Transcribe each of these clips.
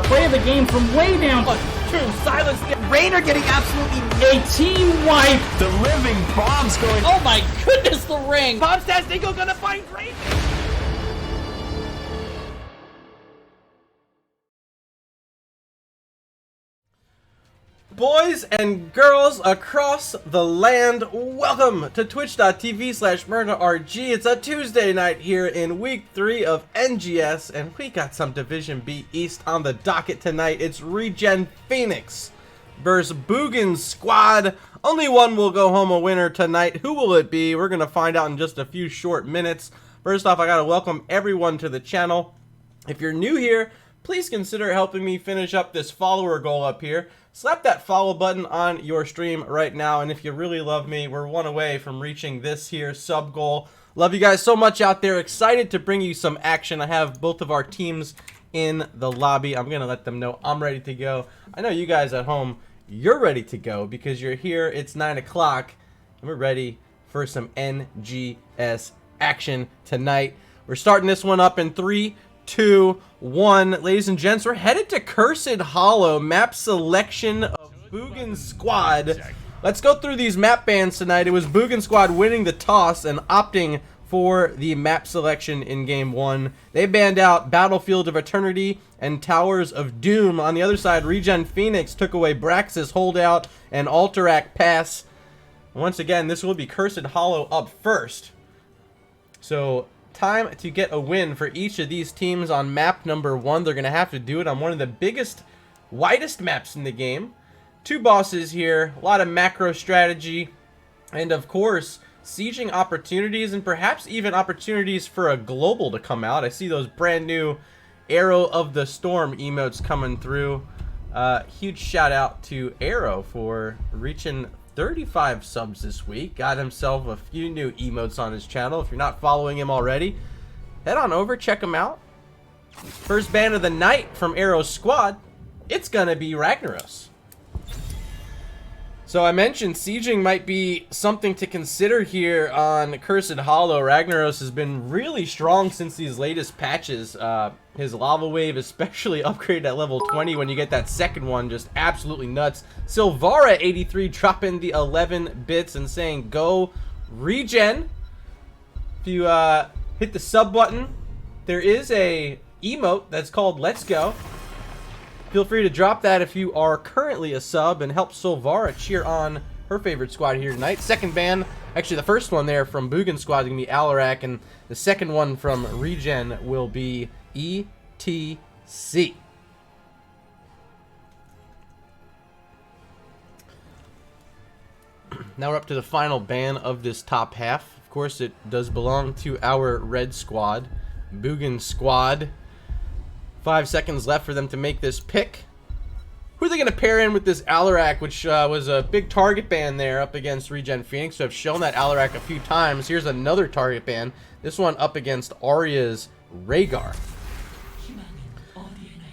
play of the game from way down. True, silence. Rainer getting absolutely A team wipe. The living bombs going. Oh my goodness, the ring. Bombstastingo gonna find Rainer. Boys and girls across the land, welcome to twitch.tv/MurderRG. It's a Tuesday night here in week 3 of NGS, and we got some Division B East on the docket tonight. It's ReGen Phoenix versus Boogan squad. Only one will go home a winner tonight. Who will it be? We're going to find out in just a few short minutes. First off, I got to welcome everyone to the channel. If you're new here, please consider helping me finish up this follower goal up here. Slap that follow button on your stream right now, and if you really love me, we're one away from reaching this here sub goal. Love you guys so much out there. Excited to bring you some action. I have both of our teams in the lobby. I'm gonna let them know I'm ready to go. I know you guys at home, you're ready to go because you're here. It's 9 o'clock, and we're ready for some NGS action tonight. We're starting this one up in 3, 2, 1. Ladies and gents, we're headed to Cursed Hollow. Map selection of Boogan squad. Let's go through these map bans tonight. It was Boogan squad winning the toss and opting for the map selection in game 1. They banned out Battlefield of Eternity and Towers of Doom. On the other side, ReGen Phoenix took away Braxis Holdout and Alterac Pass. Once again, this will be Cursed Hollow up first. So time to get a win for each of these teams on map number 1. They're going to have to do it on one of the biggest, widest maps in the game. 2 bosses here, a lot of macro strategy, and of course, sieging opportunities and perhaps even opportunities for a global to come out. I see those brand new Arrow of the Storm emotes coming through. Huge shout out to Arrow for reaching 35 subs this week. Got himself a few new emotes on his channel. If you're not following him already, head on over, check him out. First ban of the night from Arrow's squad, it's gonna be Ragnaros. So I mentioned sieging might be something to consider here on Cursed Hollow. Ragnaros has been really strong since these latest patches. His lava wave especially upgraded at level 20 when you get that second one, just absolutely nuts. Silvara 83 dropping the 11 bits and saying go ReGen. If you hit the sub button, there is a emote that's called Let's Go. Feel free to drop that if you are currently a sub and help Silvara cheer on her favorite squad here tonight. Second ban, actually the first one there from Boogan squad is going to be Alterac, and the second one from ReGen will be ETC. Now we're up to the final ban of this top half. Of course, it does belong to our red squad, Boogan squad. 5 seconds left for them to make this pick. Who are they going to pair in with this Alterac, which was a big target ban there up against ReGen Phoenix? So I've shown that Alterac a few times. Here's another target ban. This one up against Arya's Rhaegar.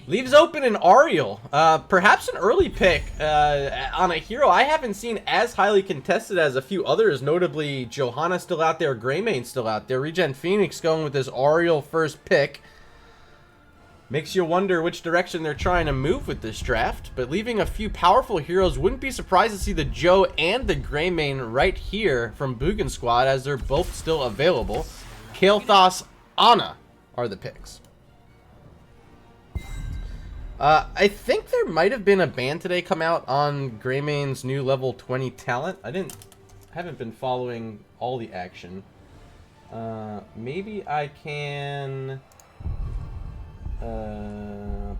Leaves open an Ariel. Perhaps an early pick on a hero I haven't seen as highly contested as a few others, notably Johanna still out there, Greymane still out there. ReGen Phoenix going with this Ariel first pick. Makes you wonder which direction they're trying to move with this draft, but leaving a few powerful heroes. Wouldn't be surprised to see the Joe and the Greymane right here from Boogan squad, as they're both still available. Kael'thas, Ana are the picks. I think there might have been a ban today come out on Greymane's new level 20 talent. I haven't been following all the action. Maybe I can. I'm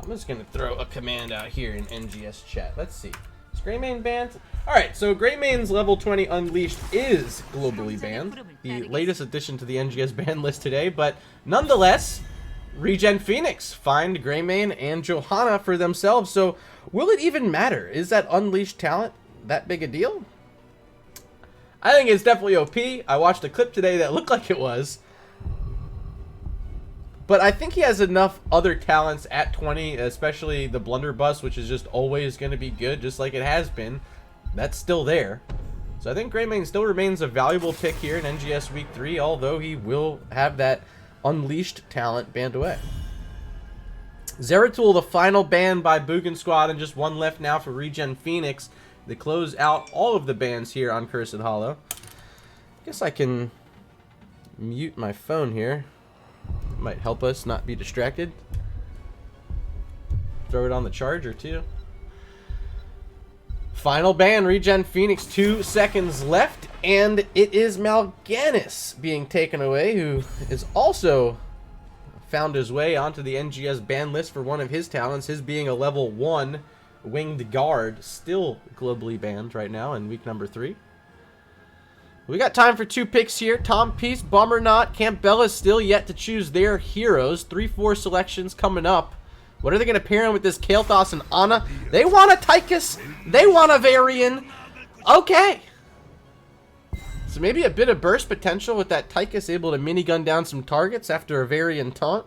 just gonna throw a command out here in NGS chat. Let's see. Is Greymane banned? Alright, so Greymane's level 20 Unleashed is globally banned. The latest addition to the NGS ban list today, but nonetheless, ReGen Phoenix find Greymane and Johanna for themselves. So will it even matter? Is that Unleashed talent that big a deal? I think it's definitely OP. I watched a clip today that looked like it was. But I think he has enough other talents at 20, especially the blunderbuss, which is just always going to be good, just like it has been. That's still there. So I think Greymane still remains a valuable pick here in NGS Week 3, although he will have that Unleashed talent banned away. Zeratul, the final ban by Boogan Squad, and just one left now for ReGen Phoenix. They close out all of the bans here on Cursed Hollow. Guess I can mute my phone here. Might help us not be distracted. Throw it on the charger too. Final ban, ReGen Phoenix, 2 seconds left, and it is Mal'Ganis being taken away, who is also found his way onto the NGS ban list for one of his talents, his being a level 1 winged guard, still globally banned right now in week number 3. We got time for 2 picks here. Tom Peace, Bummernot, Campbell is still yet to choose their heroes. 3-4 selections coming up. What are they going to pair in with this Kael'thas and Ana? They want a Tychus. They want a Varian. Okay. So maybe a bit of burst potential with that Tychus able to minigun down some targets after a Varian taunt.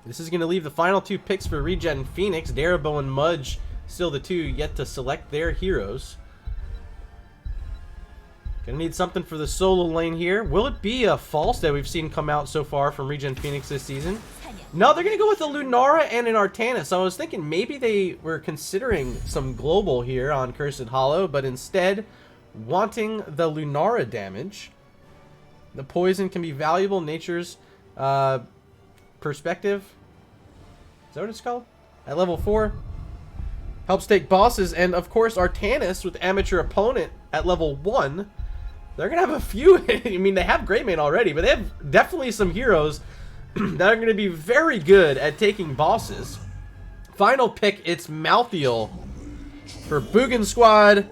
This is going to leave the final 2 picks for ReGen Phoenix. Darabo and Mudge, still the 2 yet to select their heroes. Gonna need something for the solo lane here. Will it be a false that we've seen come out so far from ReGen Phoenix this season? No, they're gonna go with a Lunara and an Artanis. So I was thinking maybe they were considering some global here on Cursed Hollow, but instead wanting the Lunara damage. The poison can be valuable. Nature's perspective. Is that what it's called? At level 4. Helps take bosses, and of course Artanis with amateur opponent at level 1. They're going to have a few, I mean, they have Greymane already, but they have definitely some heroes that are going to be very good at taking bosses. Final pick, it's Malthael for Boogan Squad.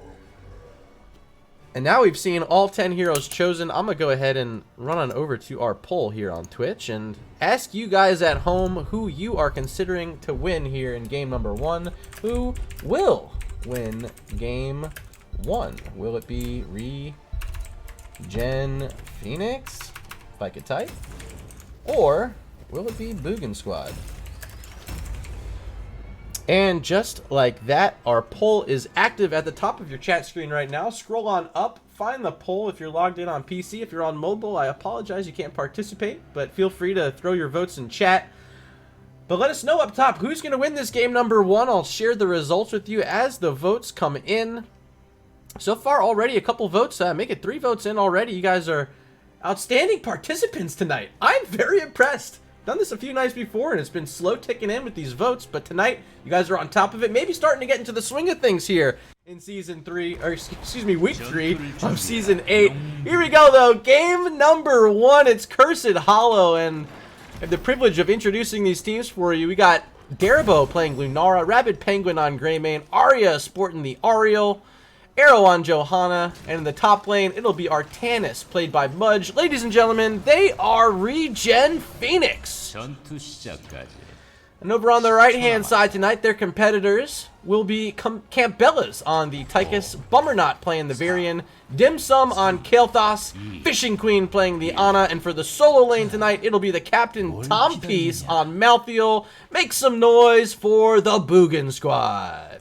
And now we've seen all 10 heroes chosen. I'm going to go ahead and run on over to our poll here on Twitch and ask you guys at home who you are considering to win here in game number 1. Who will win game 1? Will it be ReGen Phoenix, if I could type? Or will it be Boogan Squad? And just like that, our poll is active at the top of your chat screen right now. Scroll on up, find the poll if you're logged in on PC. If you're on mobile, I apologize, you can't participate, but feel free to throw your votes in chat. But let us know up top who's going to win this game number 1. I'll share the results with you as the votes come in. So far already a couple votes, make it 3 votes in already. You guys are outstanding participants tonight. I'm very impressed. Done this a few nights before, and it's been slow ticking in with these votes, but tonight, you guys are on top of it. Maybe starting to get into the swing of things here in Season 3, or excuse me, Week 3 of Season 8. Here we go, though. Game number 1. It's Cursed Hollow, and I have the privilege of introducing these teams for you. We got Darabo playing Lunara, Rabid Penguin on Greymane, Arya sporting the Ariel, Arrow on Johanna, and in the top lane, it'll be Artanis, played by Mudge. Ladies and gentlemen, they are ReGen Phoenix. And over on the right-hand side tonight, their competitors will be Campbellas on the Tychus, Bummernot playing the Varian, Dim Sum on Kael'thas, Fishing Queen playing the Ana, and for the solo lane tonight, it'll be the Captain Tom Peace on Malthael. Make some noise for the Boogan Squad.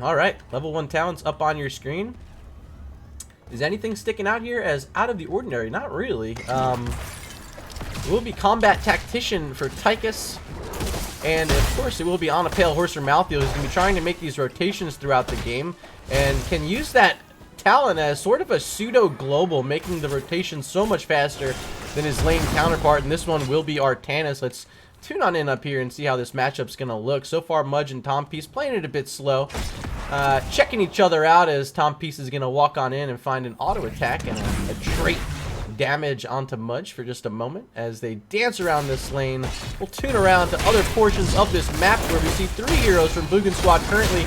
Alright, level 1 talents up on your screen. Is anything sticking out here as out of the ordinary? Not really. It will be Combat Tactician for Tychus. And of course it will be on a Pale Horse for Malthael, who's going to be trying to make these rotations throughout the game. And can use that talent as sort of a pseudo-global, making the rotation so much faster than his lane counterpart. And this one will be Artanis. Let's tune on in up here and see how this matchup's going to look. So far, Mudge and Tom Peace playing it a bit slow. Checking each other out as Tom Peace is going to walk on in and find an auto attack and a trait damage onto Mudge for just a moment as they dance around this lane. We'll tune around to other portions of this map where we see 3 heroes from Boogan Squad currently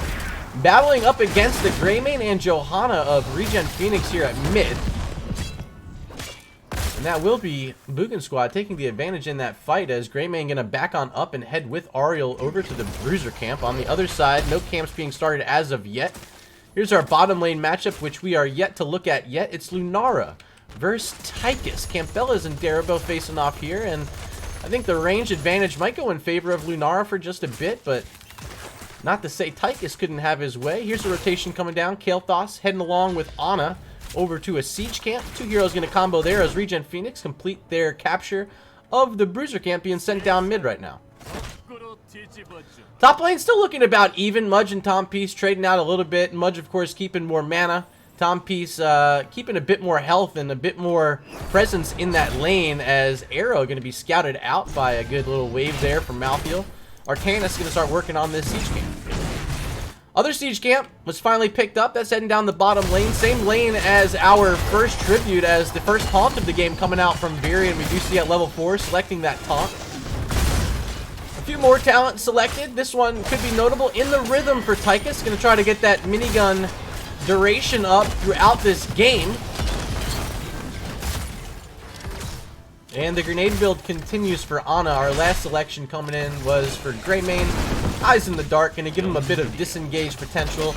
battling up against the Greymane and Johanna of ReGen Phoenix here at mid. And that will be Boogan Squad taking the advantage in that fight as Greymane going to back on up and head with Ariel over to the Bruiser camp. On the other side, no camps being started as of yet. Here's our bottom lane matchup, which we are yet to look at yet. It's Lunara versus Tychus. Campbellas and Darabo facing off here, and I think the range advantage might go in favor of Lunara for just a bit, but Not to say Tychus couldn't have his way. Here's a rotation coming down. Kael'thas heading along with Ana over to a siege camp. Two heroes going to combo there as ReGen Phoenix complete their capture of the bruiser camp being sent down mid right now. Top lane still looking about even. Mudge and Tompiece trading out a little bit. Mudge, of course, keeping more mana. Tompiece keeping a bit more health and a bit more presence in that lane as Arrow going to be scouted out by a good little wave there from Malthael. Artanis going to start working on this siege camp. Other siege camp was finally picked up. That's heading down the bottom lane. Same lane as our first tribute, as the first taunt of the game coming out from Viri, and we do see at level 4 selecting that taunt. A few more talent selected. This one could be notable in the rhythm for Tychus. Going to try to get that minigun duration up throughout this game. And the grenade build continues for Ana. Our last selection coming in was for Greymane. Eyes in the dark, going to give him a bit of disengage potential.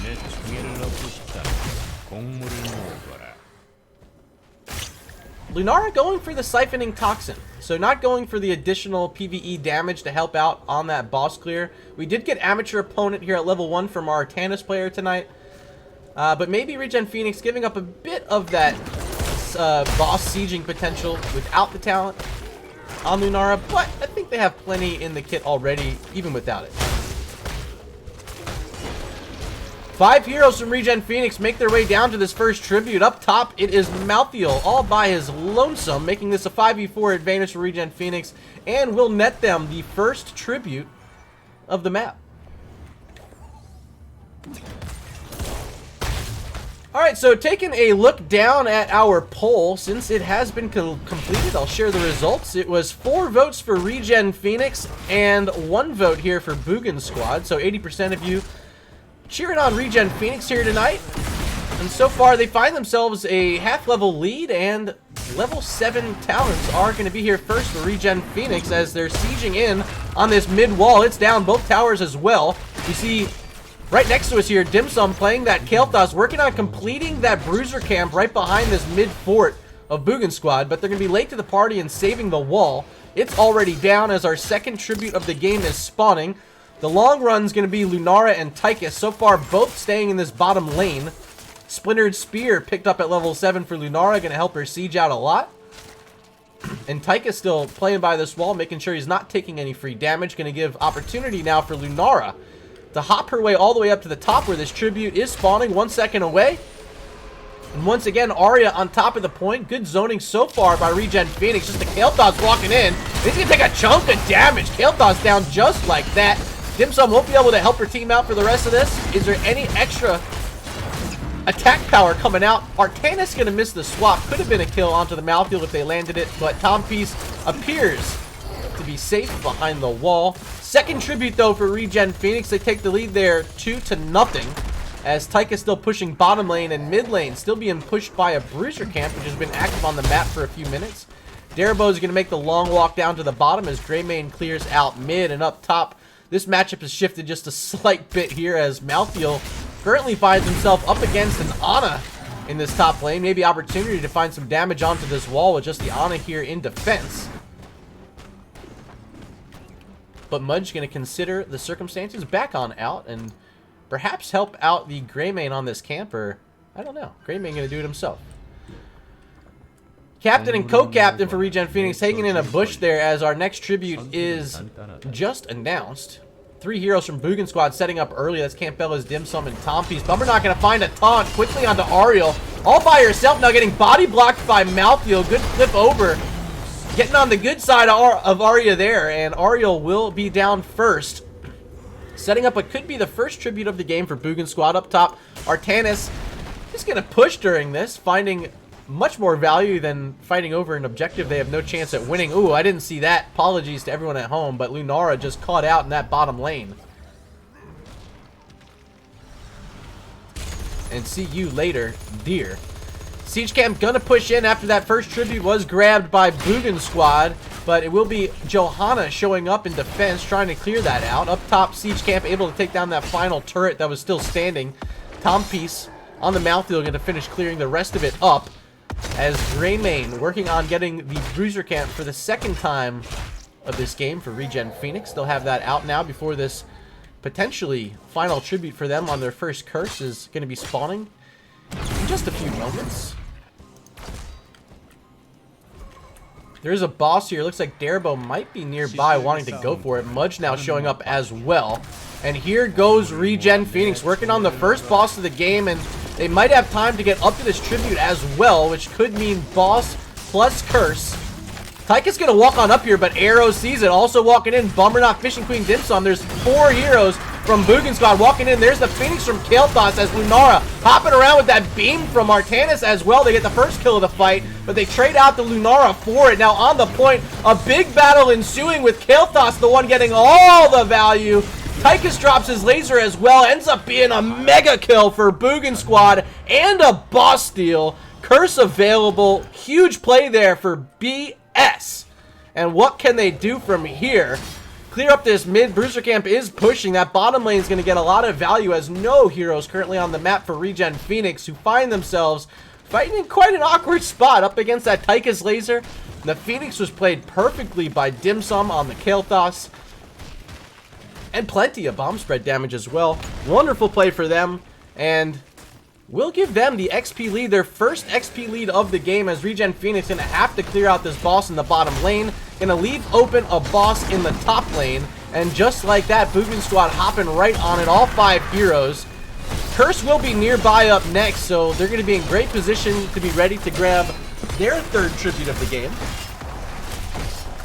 Lunara going for the siphoning toxin. So not going for the additional PvE damage to help out on that boss clear. We did get amateur opponent here at level 1 from our Artanis player tonight. But maybe ReGen Phoenix giving up a bit of that boss sieging potential without the talent on Lunara, but I think they have plenty in the kit already, even without it. 5 heroes from ReGen Phoenix make their way down to this first tribute. Up top, it is Malthael, all by his lonesome, making this a 5v4 advantage for ReGen Phoenix, and will net them the first tribute of the map. Alright, so taking a look down at our poll, since it has been completed, I'll share the results. It was 4 votes for ReGen Phoenix and 1 vote here for Boogan Squad. So 80% of you cheering on ReGen Phoenix here tonight. And so far, they find themselves a half-level lead, and level 7 talents are going to be here first for ReGen Phoenix as they're sieging in on this mid wall. It's down both towers as well. You see right next to us here, Dim Sum playing that Kael'thas, working on completing that bruiser camp right behind this mid fort of Boogan Squad, but they're going to be late to the party and saving the wall. It's already down as our second tribute of the game is spawning. The long run's going to be Lunara and Tychus, so far both staying in this bottom lane. Splintered Spear picked up at level 7 for Lunara, going to help her siege out a lot. And Tychus still playing by this wall, making sure he's not taking any free damage. Going to give opportunity now for Lunara to hop her way all the way up to the top where this tribute is spawning, 1 second away. And once again, Arya on top of the point. Good zoning so far by ReGen Phoenix. Just the Kael'thas walking in. He's going to take a chunk of damage. Kael'thas down just like that. Dim Sum won't be able to help her team out for the rest of this. Is there any extra attack power coming out? Artanis going to miss the swap. Could have been a kill onto the Malthael if they landed it, but Tompiece appears to be safe behind the wall. Second tribute, though, for ReGen Phoenix. They take the lead there 2-0, as Tychus still pushing bottom lane and mid lane, still being pushed by a bruiser camp, which has been active on the map for a few minutes. Darabo is going to make the long walk down to the bottom as Greymane clears out mid, and up top, this matchup has shifted just a slight bit here as Malthael currently finds himself up against an Ana in this top lane. Maybe opportunity to find some damage onto this wall with just the Ana here in defense. But Mudge going to consider the circumstances, back on out, and perhaps help out the Greymane on this camper. I don't know. Greymane going to do it himself. Captain and co-captain for ReGen Phoenix hanging in a bush there as our next tribute is just announced. 3 heroes from Boogan Squad setting up early. That's Campbella's Dim Sum and Tompiece. Bummer not going to find a taunt. Quickly onto Ariel. All by herself now, getting body blocked by Malthael. Good flip over. Getting on the good side of Arya there, and Ariel will be down first. Setting up what could be the first tribute of the game for Boogan Squad. Up top, Artanis is going to push during this, finding much more value than fighting over an objective they have no chance at winning. Ooh, I didn't see that. Apologies to everyone at home, but Lunara just caught out in that bottom lane. And see you later, dear. Siege Camp gonna push in after that first tribute was grabbed by Boogan Squad, but it will be Johanna showing up in defense, trying to clear that out. Up top, Siege Camp able to take down that final turret that was still standing. Tompiece on the Malthael going to finish clearing the rest of it up, as Greymane working on getting the bruiser camp for the second time of this game for ReGen Phoenix. They'll have that out now before this potentially final tribute for them on their first curse is going to be spawning in just a few moments. There is a boss here. Looks like Darabo might be nearby wanting to go for it. Mudge now showing up as well. And here goes ReGen Phoenix working on the first boss of the game, and they might have time to get up to this tribute as well, which could mean boss plus curse. Taika's going to walk on up here, but Arrow sees it. Also walking in, Bummerknock, Fishing Queen, Dim Sum. There's 4 heroes from Boogan Squad walking in. There's the Phoenix from Kael'thas as Lunara hopping around with that beam from Artanis as well. They get the first kill of the fight, but they trade out the Lunara for it. Now on the point, a big battle ensuing with Kael'thas, the one getting all the value. Tychus drops his laser as well. Ends up being a mega kill for Boogan Squad and a boss steal. Curse available. Huge play there for BS. And what can they do from here? Clear up this mid. Bruiser Camp is pushing. That bottom lane is going to get a lot of value as no heroes currently on the map for ReGen Phoenix, who find themselves fighting in quite an awkward spot up against that Tychus laser. The Phoenix was played perfectly by Dim Sum on the Kael'thas. And plenty of bomb spread damage as well. Wonderful play for them. And we'll give them the XP lead, their first XP lead of the game, as ReGen Phoenix going to have to clear out this boss in the bottom lane. Going to leave open a boss in the top lane. And just like that, Boogan Squad hopping right on it, all 5 heroes. Curse will be nearby up next, so they're going to be in great position to be ready to grab their 3rd tribute of the game.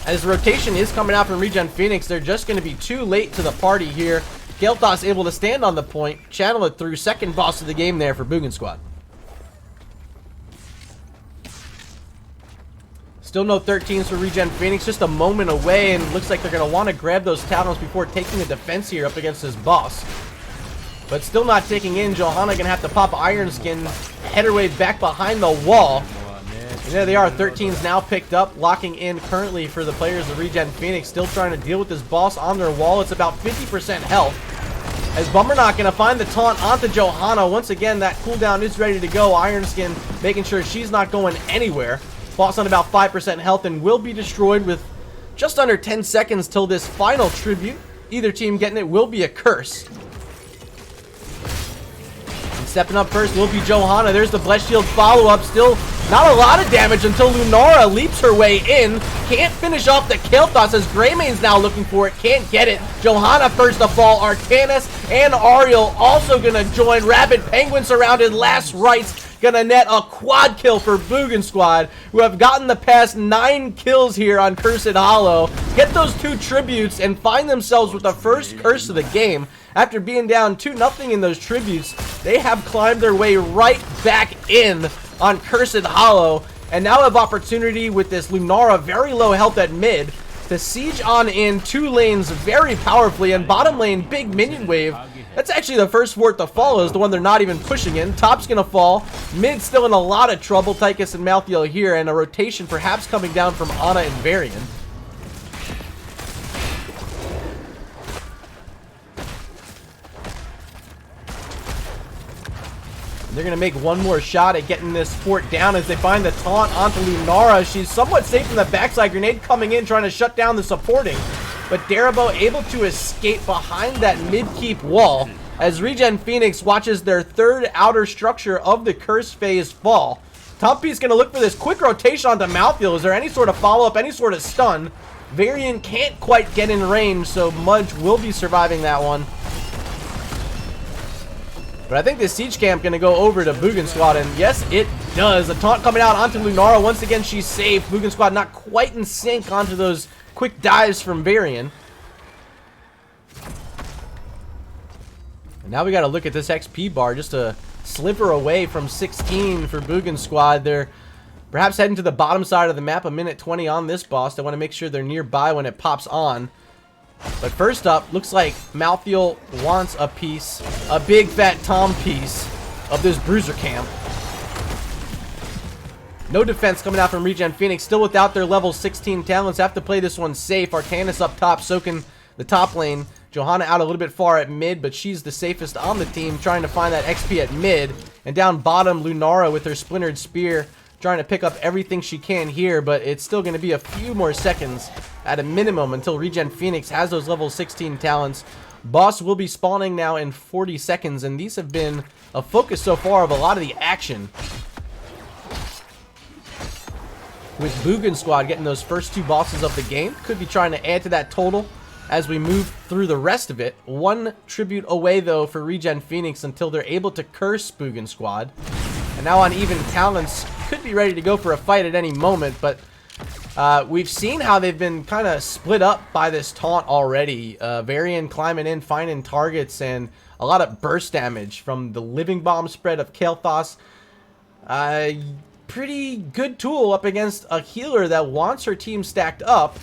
As rotation is coming out from ReGen Phoenix, they're just going to be too late to the party here. Kael'thas able to stand on the point, channel it through, 2nd boss of the game there for Boogan Squad. Still no 13s for ReGen Phoenix, just a moment away, and looks like they're going to want to grab those talons before taking the defense here up against this boss. But still not taking in. Johanna going to have to pop Iron Skin, head her way back behind the wall. And there they are, 13s now picked up, locking in currently for the players of ReGen Phoenix, still trying to deal with this boss on their wall. It's about 50% health. As Bummerknock going to find the taunt onto Johanna. Once again, that cooldown is ready to go. Iron Skin making sure she's not going anywhere. Boss on about 5% health and will be destroyed with just under 10 seconds till this final tribute. Either team getting it will be a curse. And stepping up first will be Johanna. There's the Blessed Shield follow-up. Still not a lot of damage until Lunara leaps her way in. Can't finish off the Kael'thas as Greymane's now looking for it. Can't get it. Johanna first to fall. Artanis and Ariel also going to join. Rabid Penguin surrounded. Last rites gonna net a quad kill for Boogan Squad, who have gotten the past 9 kills here on Cursed Hollow. Get those 2 tributes and find themselves with the first curse of the game. After being down 2-0 in those tributes, they have climbed their way right back in on Cursed Hollow, and now have opportunity with this Lunara very low health at mid to siege on in 2 lanes very powerfully, and bottom lane big minion wave. That's actually the first fort to fall, is the one they're not even pushing in. Top's gonna fall. Mid still in a lot of trouble. Tychus and Malthael here, and a rotation perhaps coming down from Ana and Varian. They're going to make one more shot at getting this fort down as they find the taunt onto Lunara. She's somewhat safe from the backside. Grenade coming in, trying to shut down the supporting. But Darabo able to escape behind that mid-keep wall as ReGen Phoenix watches their 3rd outer structure of the curse phase fall. Tumpy's going to look for this quick rotation onto Malthael. Is there any sort of follow-up, any sort of stun? Varian can't quite get in range, so Mudge will be surviving that one. But I think this siege camp going to go over to Boogan Squad, and yes, it does. A taunt coming out onto Lunara. Once again, she's safe. Boogan Squad not quite in sync onto those quick dives from Varian. And now we got to look at this XP bar, just a sliver away from 16 for Boogan Squad. They're perhaps heading to the bottom side of the map, a minute 20 on this boss. They want to make sure they're nearby when it pops on. But first up, looks like Malthael wants a piece, a big fat Tom piece of this Bruiser Camp. No defense coming out from ReGen Phoenix, still without their level 16 talents. Have to play this one safe. Artanis up top, soaking the top lane. Johanna out a little bit far at mid, but she's the safest on the team, trying to find that XP at mid. And down bottom, Lunara with her Splintered Spear, trying to pick up everything she can here, but it's still going to be a few more seconds at a minimum until ReGen Phoenix has those level 16 talents. Boss will be spawning now in 40 seconds, and these have been a focus so far of a lot of the action. With Boogan squad getting those first 2 bosses of the game. Could be trying to add to that total as we move through the rest of it. 1 tribute away, though, for ReGen Phoenix until they're able to curse Boogan squad. And now on even talents, could be ready to go for a fight at any moment, but we've seen how they've been kind of split up by this taunt already. Varian climbing in, finding targets, and a lot of burst damage from the Living Bomb spread of Kael'thas. Pretty good tool up against a healer that wants her team stacked up.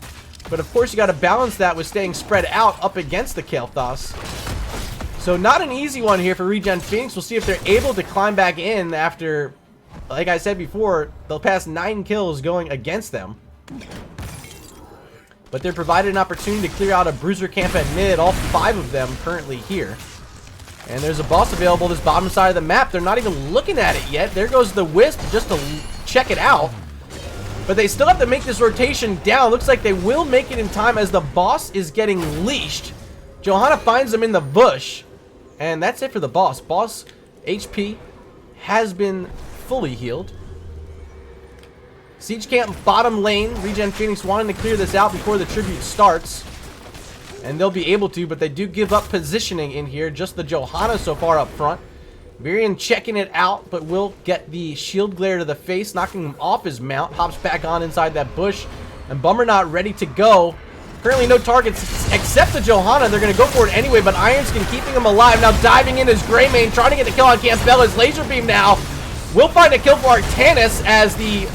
But of course you got to balance that with staying spread out up against the Kael'thas. So not an easy one here for ReGen Phoenix. We'll see if they're able to climb back in after, like I said before, they'll pass 9 kills going against them. But they're provided an opportunity to clear out a bruiser camp at mid, all 5 of them currently here. And there's a boss available this bottom side of the map. They're not even looking at it yet. There goes the Wisp just to check it out. But they still have to make this rotation down. Looks like they will make it in time as the boss is getting leashed. Johanna finds them in the bush. And that's it for the boss. Boss HP has been fully healed. Siege camp bottom lane. ReGen Phoenix wanting to clear this out before the tribute starts. And they'll be able to, but they do give up positioning in here. Just the Johanna so far up front. Varian checking it out, but will get the shield glare to the face, knocking him off his mount. Hops back on inside that bush. And Bummer not ready to go. Currently no targets except the Johanna. They're going to go for it anyway, but Ironskin keeping him alive. Now diving in is Greymane, trying to get the kill on Campbella's laser beam now. Will find a kill for Artanis as the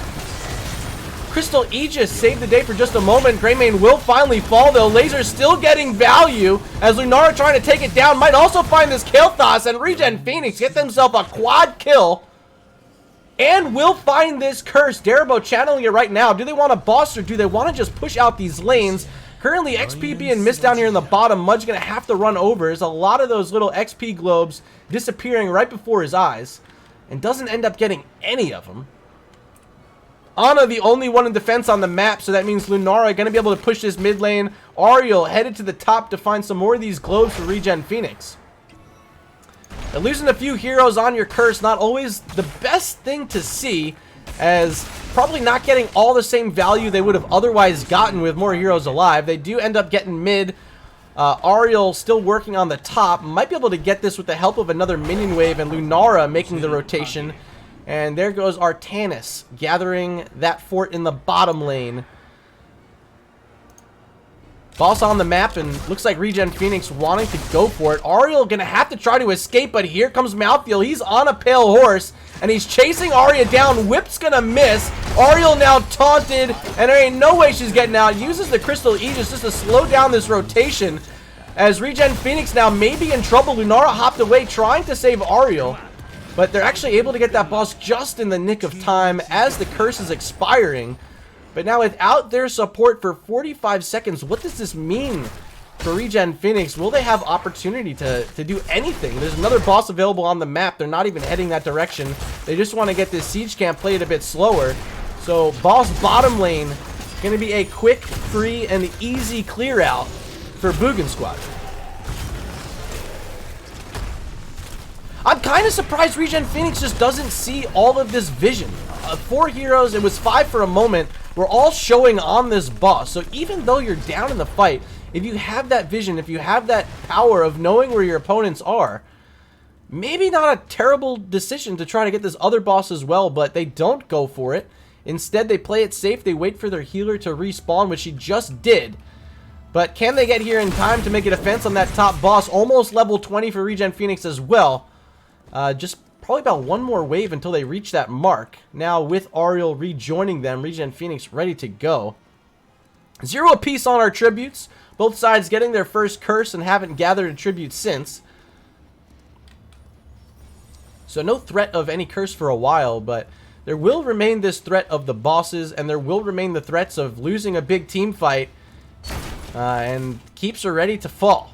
Crystal Aegis saved the day for just a moment. Greymane will finally fall, though. Laser still getting value as Lunara trying to take it down. Might also find this Kael'thas, and ReGen Phoenix get themselves a quad kill. And will find this curse. Darabo channeling it right now. Do they want a boss or do they want to just push out these lanes? Currently XP being missed down here in the bottom. Mud's going to have to run over. There's a lot of those little XP globes disappearing right before his eyes. And doesn't end up getting any of them. Ana the only one in defense on the map, so that means Lunara going to be able to push this mid lane. Ariel headed to the top to find some more of these globes for ReGen Phoenix. And losing a few heroes on your curse, not always the best thing to see, as probably not getting all the same value they would have otherwise gotten with more heroes alive. They do end up getting mid. Ariel still working on the top. Might be able to get this with the help of another minion wave, and Lunara making the rotation. And there goes Artanis, gathering that fort in the bottom lane. Boss on the map, and looks like ReGen Phoenix wanting to go for it. Ariel gonna have to try to escape, but here comes Malthael. He's on a pale horse, and he's chasing Arya down. Whip's gonna miss. Ariel now taunted, and there ain't no way she's getting out. Uses the Crystal Aegis just to slow down this rotation. As ReGen Phoenix now may be in trouble. Lunara hopped away, trying to save Ariel. But they're actually able to get that boss just in the nick of time as the curse is expiring. But now without their support for 45 seconds, what does this mean for ReGen Phoenix? Will they have opportunity to do anything? There's another boss available on the map. They're not even heading that direction. They just want to get this siege camp played a bit slower. So boss bottom lane, going to be a quick, free, and easy clear out for Boogan squad. I'm kind of surprised ReGen Phoenix just doesn't see all of this vision. 4 heroes, it was 5 for a moment, were all showing on this boss. So even though you're down in the fight, if you have that vision, if you have that power of knowing where your opponents are, maybe not a terrible decision to try to get this other boss as well, but they don't go for it. Instead, they play it safe. They wait for their healer to respawn, which she just did. But can they get here in time to make a defense on that top boss? Almost level 20 for ReGen Phoenix as well. Just probably about one more wave until they reach that mark. Now with Ariel rejoining them, ReGen Phoenix ready to go. 0 apiece on our tributes. Both sides getting their first curse and haven't gathered a tribute since. So no threat of any curse for a while, but there will remain this threat of the bosses, and there will remain the threats of losing a big team fight. And keeps are ready to fall.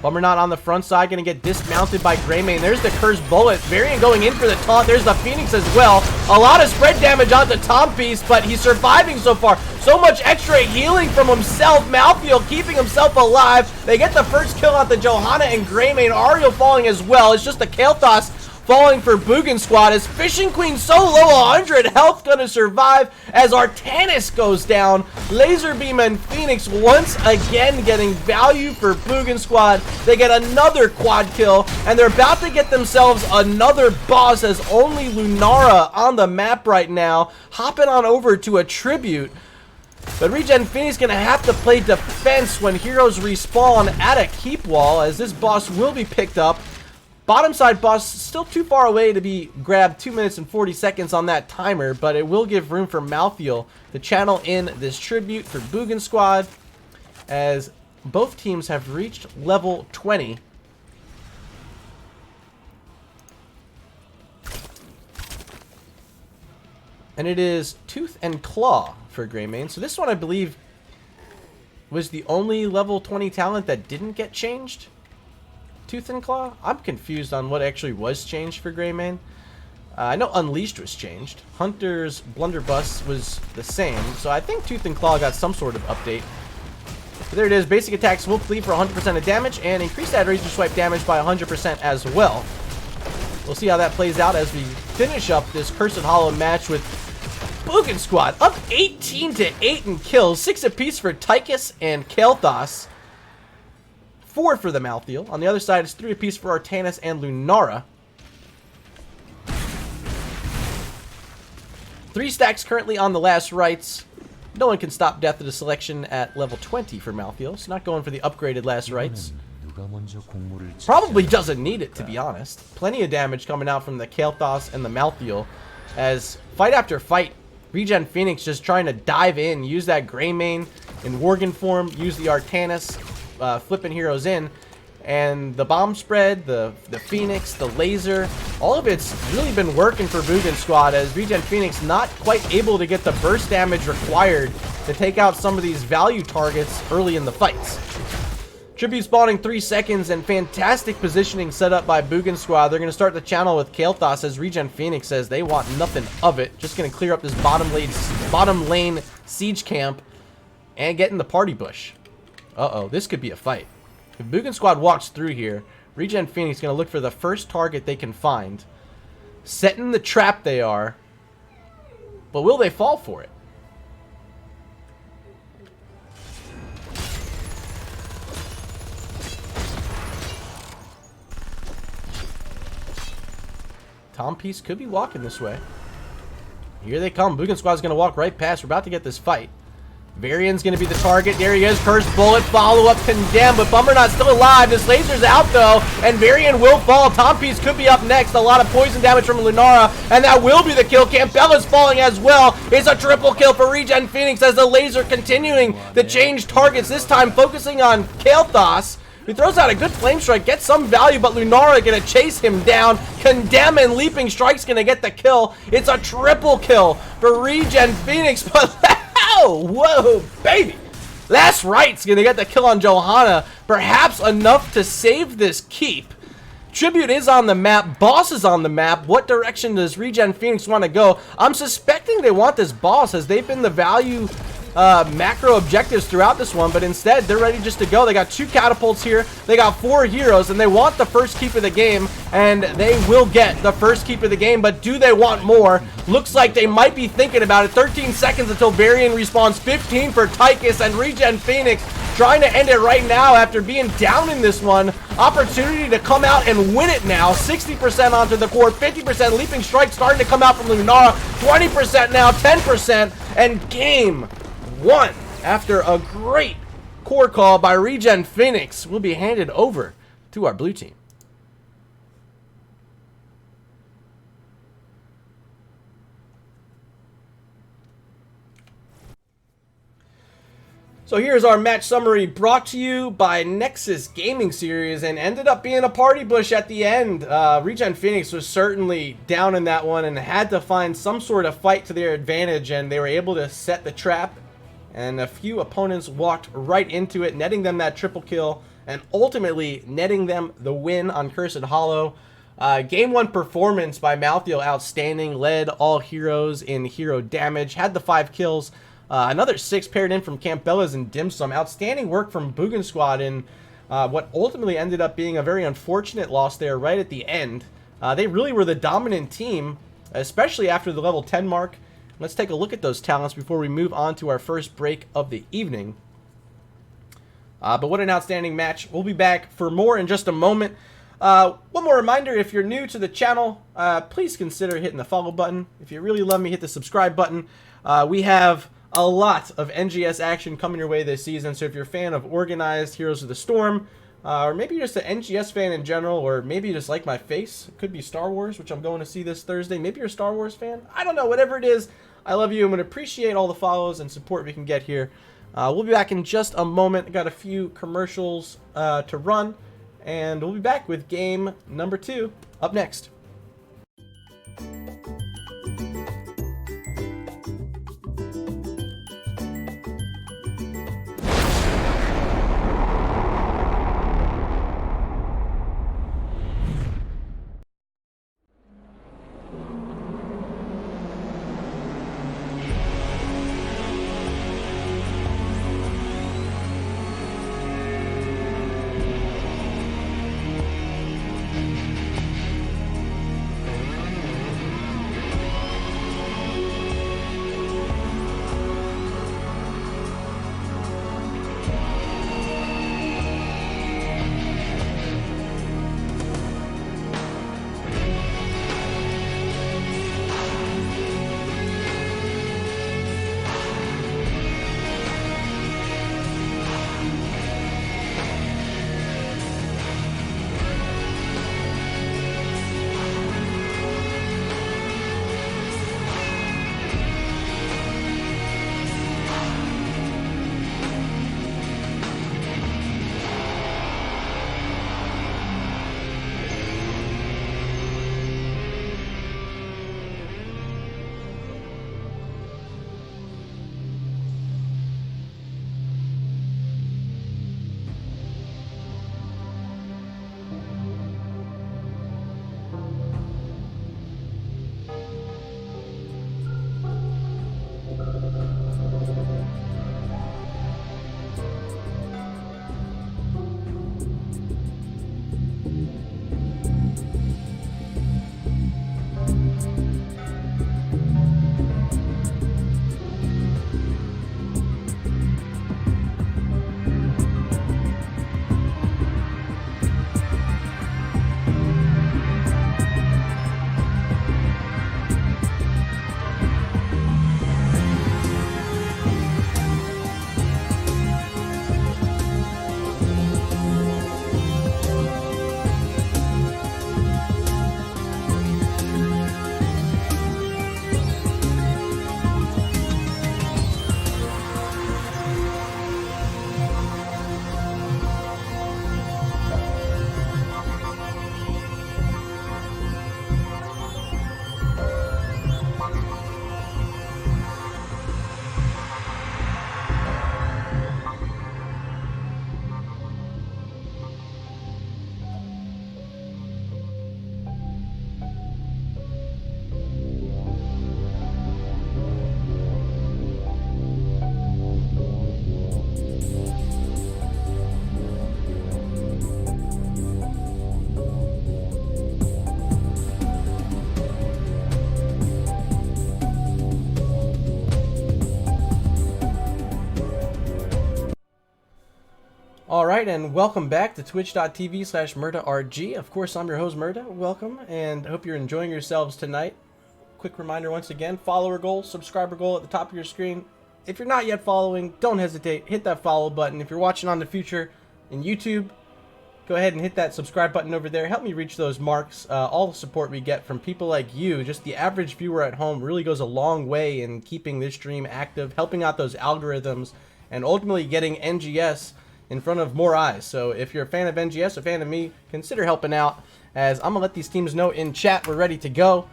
Bummer not on the front side, gonna get dismounted by Greymane. There's the cursed bullet. Varian going in for the taunt. There's the Phoenix as well. A lot of spread damage on the Tompiece, but he's surviving so far. So much extra healing from himself. Malthael keeping himself alive. They get the first kill on the Johanna and Greymane. Ariel falling as well. It's just the Kael'thas falling for Boogan squad as Fishing Queen so low, 100 health, gonna survive as Artanis goes down. Laser Beam and Phoenix once again getting value for Boogan squad. They get another quad kill and they're about to get themselves another boss as only Lunara on the map right now. Hopping on over to a tribute. But ReGen Phoenix gonna have to play defense when heroes respawn at a keep wall as this boss will be picked up. Bottom side boss still too far away to be grabbed. 2 minutes and 40 seconds on that timer, but it will give room for Malthael to channel in this tribute for Boogan squad as both teams have reached level 20. And it is Tooth and Claw for Greymane. So this one I believe was the only level 20 talent that didn't get changed. Tooth and Claw? I'm confused on what actually was changed for Greymane. I know Unleashed was changed. Hunter's Blunderbuss was the same. So I think Tooth and Claw got some sort of update. But there it is. Basic attacks will cleave for 100% of damage and increase that Razor Swipe damage by 100% as well. We'll see how that plays out as we finish up this Cursed Hollow match with Boogan squad. Up 18-8 in kills. 6 apiece for Tychus and Kael'thas. 4 for the Malthael. On the other side, it's 3 apiece for Artanis and Lunara. 3 stacks currently on the last rites. No one can stop Death of the Selection at level 20 for Malthael, so not going for the upgraded last rites. Probably doesn't need it, to be honest. Plenty of damage coming out from the Kael'thas and the Malthael. As fight after fight, ReGen Phoenix just trying to dive in, use that Greymane in Worgen form, use the Artanis, flipping heroes in, and the bomb spread, the Phoenix, the laser, all of it's really been working for Boogan squad as ReGen Phoenix not quite able to get the burst damage required to take out some of these value targets early in the fights. Tribute spawning 3 seconds and fantastic positioning set up by Boogan squad. They're going to start the channel with Kael'thas as ReGen Phoenix says they want nothing of it. Just going to clear up this bottom lane siege camp and get in the party bush. Uh-oh, this could be a fight. If Boogan squad walks through here, ReGen Phoenix is going to look for the first target they can find. Setting the trap they are. But will they fall for it? Tompiece could be walking this way. Here they come. Boogan squad is going to walk right past. We're about to get this fight. Varian's going to be the target. There he is. Cursed bullet. Follow-up condemned. But Bummer not still alive. This laser's out, though. And Varian will fall. Tompiece could be up next. A lot of poison damage from Lunara. And that will be the kill. Campella's falling as well. It's a triple kill for ReGen Phoenix as the laser continuing to change targets. This time focusing on Kael'thas. He throws out a good flame strike, gets some value, but Lunara gonna chase him down. Condemn and Leaping Strike's gonna get the kill. It's a triple kill for ReGen Phoenix, but whoa, baby. Last Right's gonna get the kill on Johanna. Perhaps enough to save this keep. Tribute is on the map. Boss is on the map. What direction does ReGen Phoenix want to go? I'm suspecting they want this boss as they've been the value macro objectives throughout this one, but instead they're ready just to go. They got 2 catapults here, they got 4 heroes, and they want the first keep of the game, and they will get the first keep of the game. But do they want more? Looks like they might be thinking about it. 13 seconds until Varian respawns. 15 for Tychus, and ReGen Phoenix trying to end it right now after being down in this one. Opportunity to come out and win it now. 60% onto the core, 50% Leaping Strike starting to come out from Lunara, 20% now, 10%, and game 1 after a great core call by ReGen Phoenix will be handed over to our blue team. So here's our match summary brought to you by Nexus Gaming Series, and ended up being a party bush at the end. ReGen Phoenix was certainly down in that one and had to find some sort of fight to their advantage, and they were able to set the trap, and a few opponents walked right into it, netting them that triple kill and ultimately netting them the win on Cursed Hollow. Game 1 performance by Malthael, outstanding, led all heroes in hero damage, had the 5 kills, another 6 paired in from Campbellas and Dim Sum. Outstanding work from Boogan squad in what ultimately ended up being a very unfortunate loss there right at the end. They really were the dominant team, especially after the level 10 mark. Let's take a look at those talents before we move on to our first break of the evening. But what an outstanding match. We'll be back for more in just a moment. One more reminder, if you're new to the channel, please consider hitting the follow button. If you really love me, hit the subscribe button. We have a lot of NGS action coming your way this season, so if you're a fan of Organized, Heroes of the Storm, or maybe you're just an NGS fan in general, or maybe you just like my face, it could be Star Wars, which I'm going to see this Thursday. Maybe you're a Star Wars fan. I don't know, whatever it is, I love you. I'm going to appreciate all the follows and support we can get here. We'll be back in just a moment. Got a few commercials to run, and we'll be back with game number 2 up next. Alright, and welcome back to twitch.tv/MurdaRG. Of course, I'm your host, Murda. Welcome, and hope you're enjoying yourselves tonight. Quick reminder once again, follower goal, subscriber goal at the top of your screen. If you're not yet following, don't hesitate, hit that follow button. If you're watching on the future in YouTube, go ahead and hit that subscribe button over there. Help me reach those marks. All the support we get from people like you, just the average viewer at home, really goes a long way in keeping this stream active, helping out those algorithms, and ultimately getting NGS in front of more eyes. So if you're a fan of NGS, a fan of me, consider helping out, as I'm gonna let these teams know in chat we're ready to go.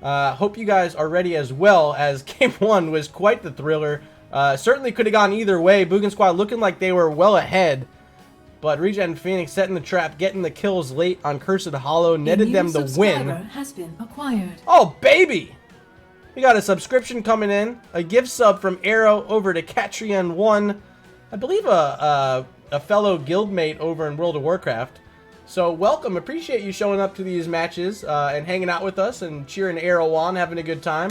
Hope you guys are ready as well, as game one was quite the thriller. Certainly could have gone either way. Boogan squad looking like they were well ahead, but ReGen Phoenix setting the trap, getting the kills late on Cursed Hollow, netted them the win. Has been acquired. Oh, baby! We got a subscription coming in, a gift sub from Arrow over to Catrian1, I believe a fellow guildmate over in World of Warcraft. So welcome, appreciate you showing up to these matches and hanging out with us and cheering Arrow on, having a good time.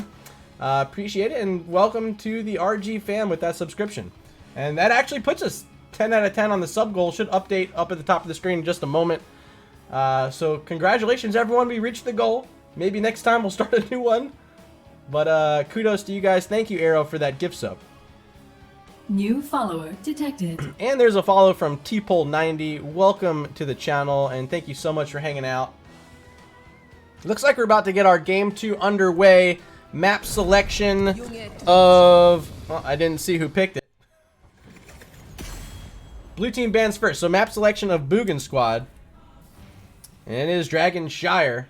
Appreciate it, and welcome to the RG fam with that subscription. And that actually puts us 10 out of 10 on the sub goal. Should update up at the top of the screen in just a moment. So congratulations everyone, we reached the goal. Maybe next time we'll start a new one. But kudos to you guys. Thank you, Arrow, for that gift sub. New follower detected. And there's a follow from Tpole90. Welcome to the channel, and thank you so much for hanging out. Looks like we're about to get our Game 2 underway. Map selection of... Well, I didn't see who picked it. Blue team bans first. So map selection of Boogan squad. And it is Dragon Shire.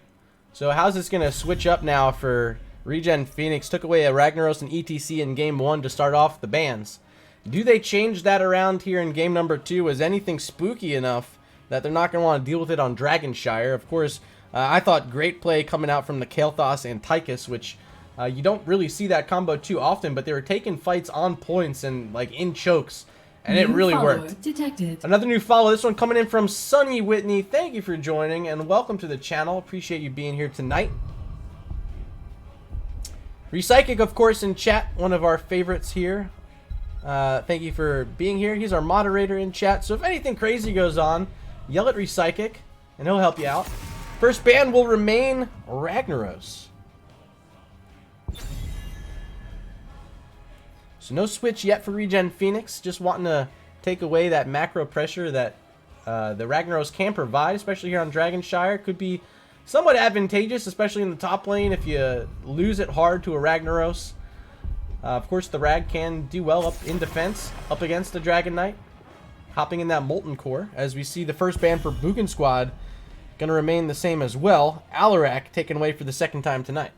So how's this going to switch up now for ReGen Phoenix? Took away a Ragnaros and ETC in Game 1 to start off the bans. Do they change that around here in game number 2? Is anything spooky enough that they're not going to want to deal with it on Dragon Shire? Of course, I thought great play coming out from the Kael'thas and Tychus, which you don't really see that combo too often, but they were taking fights on points and like in chokes, and it really worked. Detected. Another new follow, this one coming in from Sunny Whitney. Thank you for joining, and welcome to the channel. Appreciate you being here tonight. Repsychic, of course, in chat, one of our favorites here. Thank you for being here. He's our moderator in chat, so if anything crazy goes on, yell at Repsychic, and he'll help you out. First ban will remain Ragnaros. So no switch yet for ReGen Phoenix, just wanting to take away that macro pressure that the Ragnaros can provide, especially here on Dragon Shire. Could be somewhat advantageous, especially in the top lane if you lose it hard to a Ragnaros. Of course, the Rag can do well up in defense, up against the Dragon Knight, hopping in that Molten Core, as we see the first ban for Boogan Squad going to remain the same as well. Alarak taken away for the second time tonight.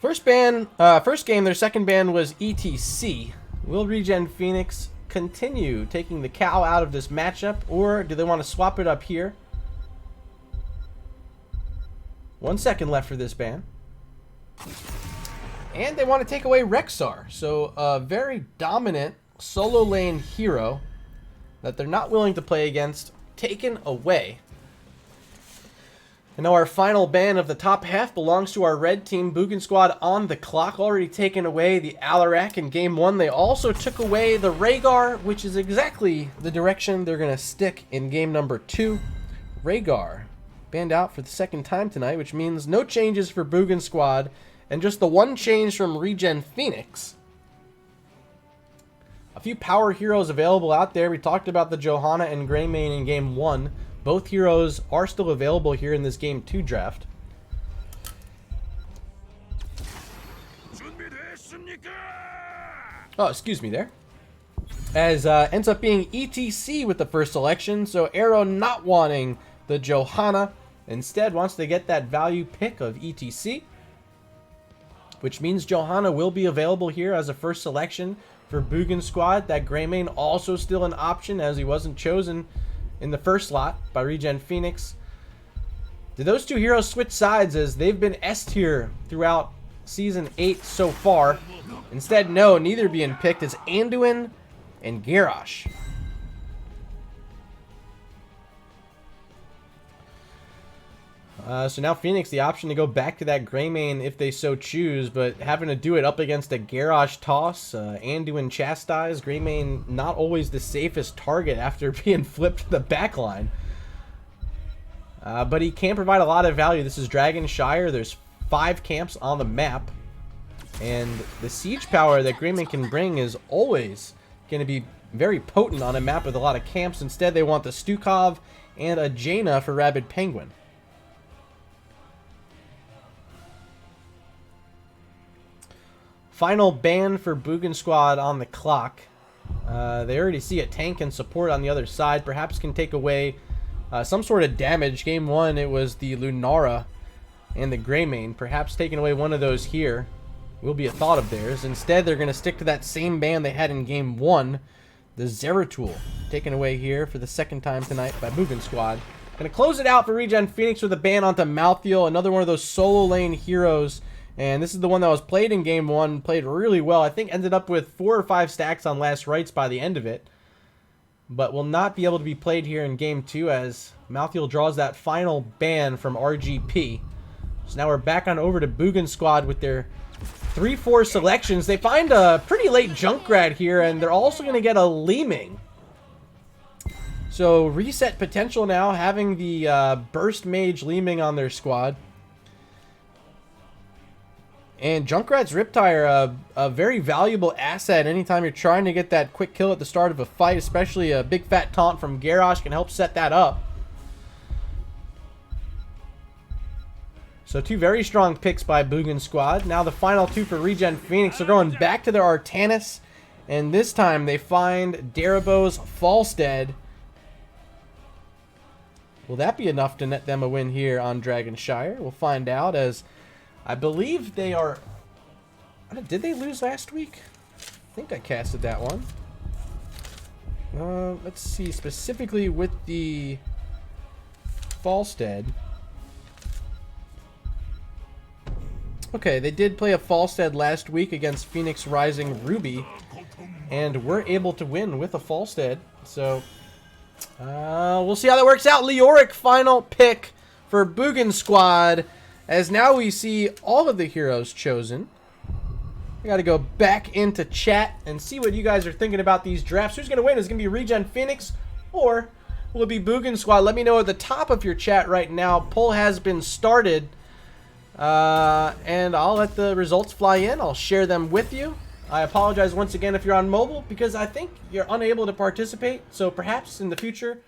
First ban, first game, their second ban was ETC. Will ReGen Phoenix continue taking the cow out of this matchup, or do they want to swap it up here? 1 second left for this ban. And they want to take away Rexxar. So a very dominant solo lane hero that they're not willing to play against, taken away. And now our final ban of the top half belongs to our red team. Boogan Squad on the clock, already taken away the Alarak in game 1. They also took away the Rhaegar, which is exactly the direction they're going to stick in game number 2. Rhaegar banned out for the second time tonight, which means no changes for Boogan Squad, and just the one change from ReGen Phoenix. A few power heroes available out there. We talked about the Johanna and Greymane in game 1. Both heroes are still available here in this game 2 draft. Oh, excuse me there. As ends up being ETC with the first selection, so Arrow not wanting the Johanna, instead wants to get that value pick of ETC, which means Johanna will be available here as a first selection for Boogan Squad. That Greymane also still an option, as he wasn't chosen in the first slot by ReGen Phoenix. Did those two heroes switch sides, as they've been S tier throughout Season 8 so far? Instead, no, neither being picked is Anduin and Garrosh. So now Phoenix the option to go back to that Greymane if they so choose, but having to do it up against a Garrosh toss, Anduin chastise. Greymane not always the safest target after being flipped to the backline. But he can provide a lot of value. This is Dragon Shire. There's 5 camps on the map. And the siege power that Greymane can bring is always going to be very potent on a map with a lot of camps. Instead, they want the Stukov and a Jaina for Rabid Penguin. Final ban for Boogan Squad on the clock. They already see a tank and support on the other side. Perhaps can take away some sort of damage. Game 1, it was the Lunara and the Greymane. Perhaps taking away one of those here. will be a thought of theirs. Instead, they're going to stick to that same ban they had in Game 1, the Zeratul. Taken away here for the second time tonight by Boogan Squad. Going to close it out for ReGen Phoenix with a ban onto Malthael, another one of those solo lane heroes. And this is the one that was played in Game 1, played really well. I think ended up with 4 or 5 stacks on last rites by the end of it. But will not be able to be played here in Game 2 as Malthael draws that final ban from RGP. So now we're back on over to Boogan Squad with their 3-4 selections. They find a pretty late Junkrat here, and they're also going to get a Leeming. So reset potential now, having the Burst Mage Leeming on their squad. And Junkrat's Riptire, a very valuable asset anytime you're trying to get that quick kill at the start of a fight, especially a big fat taunt from Garrosh can help set that up. So 2 very strong picks by Boogan Squad. Now the final 2 for ReGen Phoenix are going back to their Artanis, and this time they find Darabo's Falstead. Will that be enough to net them a win here on Dragonshire? We'll find out, as I believe they are... Did they lose last week? I think I casted that one. Let's see, specifically with the Falstead. Okay, they did play a Falstead last week against Phoenix Rising Ruby, and were able to win with a Falstead. So, we'll see how that works out. Leoric, final pick for Boogan Squad, as now we see all of the heroes chosen. I got to go back into chat and see what you guys are thinking about these drafts. Who's going to win? Is it going to be ReGen Phoenix, or will it be Boogan Squad? Let me know at the top of your chat right now. Poll has been started. And I'll let the results fly in. I'll share them with you. I apologize once again if you're on mobile, because I think you're unable to participate. So perhaps in the future,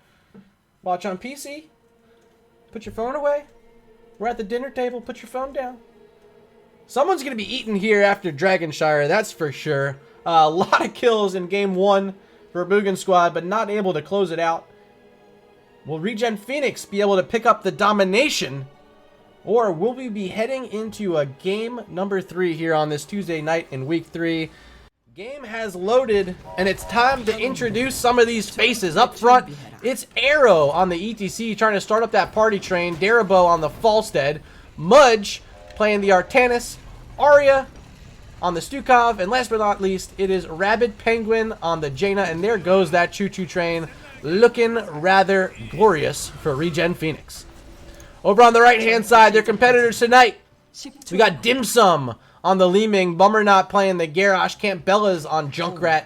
watch on PC. Put your phone away. We're at the dinner table. Put your phone down. Someone's going to be eating here after Dragonshire, that's for sure. A lot of kills in Game 1 for Boogan Squad, but not able to close it out. Will ReGen Phoenix be able to pick up the domination? Or will we be heading into a game number 3 here on this Tuesday night in Week 3? Game has loaded, and it's time to introduce some of these faces. Up front, it's Arrow on the ETC trying to start up that party train. Darabo on the Falstead. Mudge playing the Artanis. Arya on the Stukov. And last but not least, it is Rabid Penguin on the Jaina. And there goes that choo-choo train, looking rather glorious for ReGen Phoenix. Over on the right-hand side, their competitors tonight, we got Dim Sum on the Leeming. Bummer not playing the Garrosh. Campbella's on Junkrat.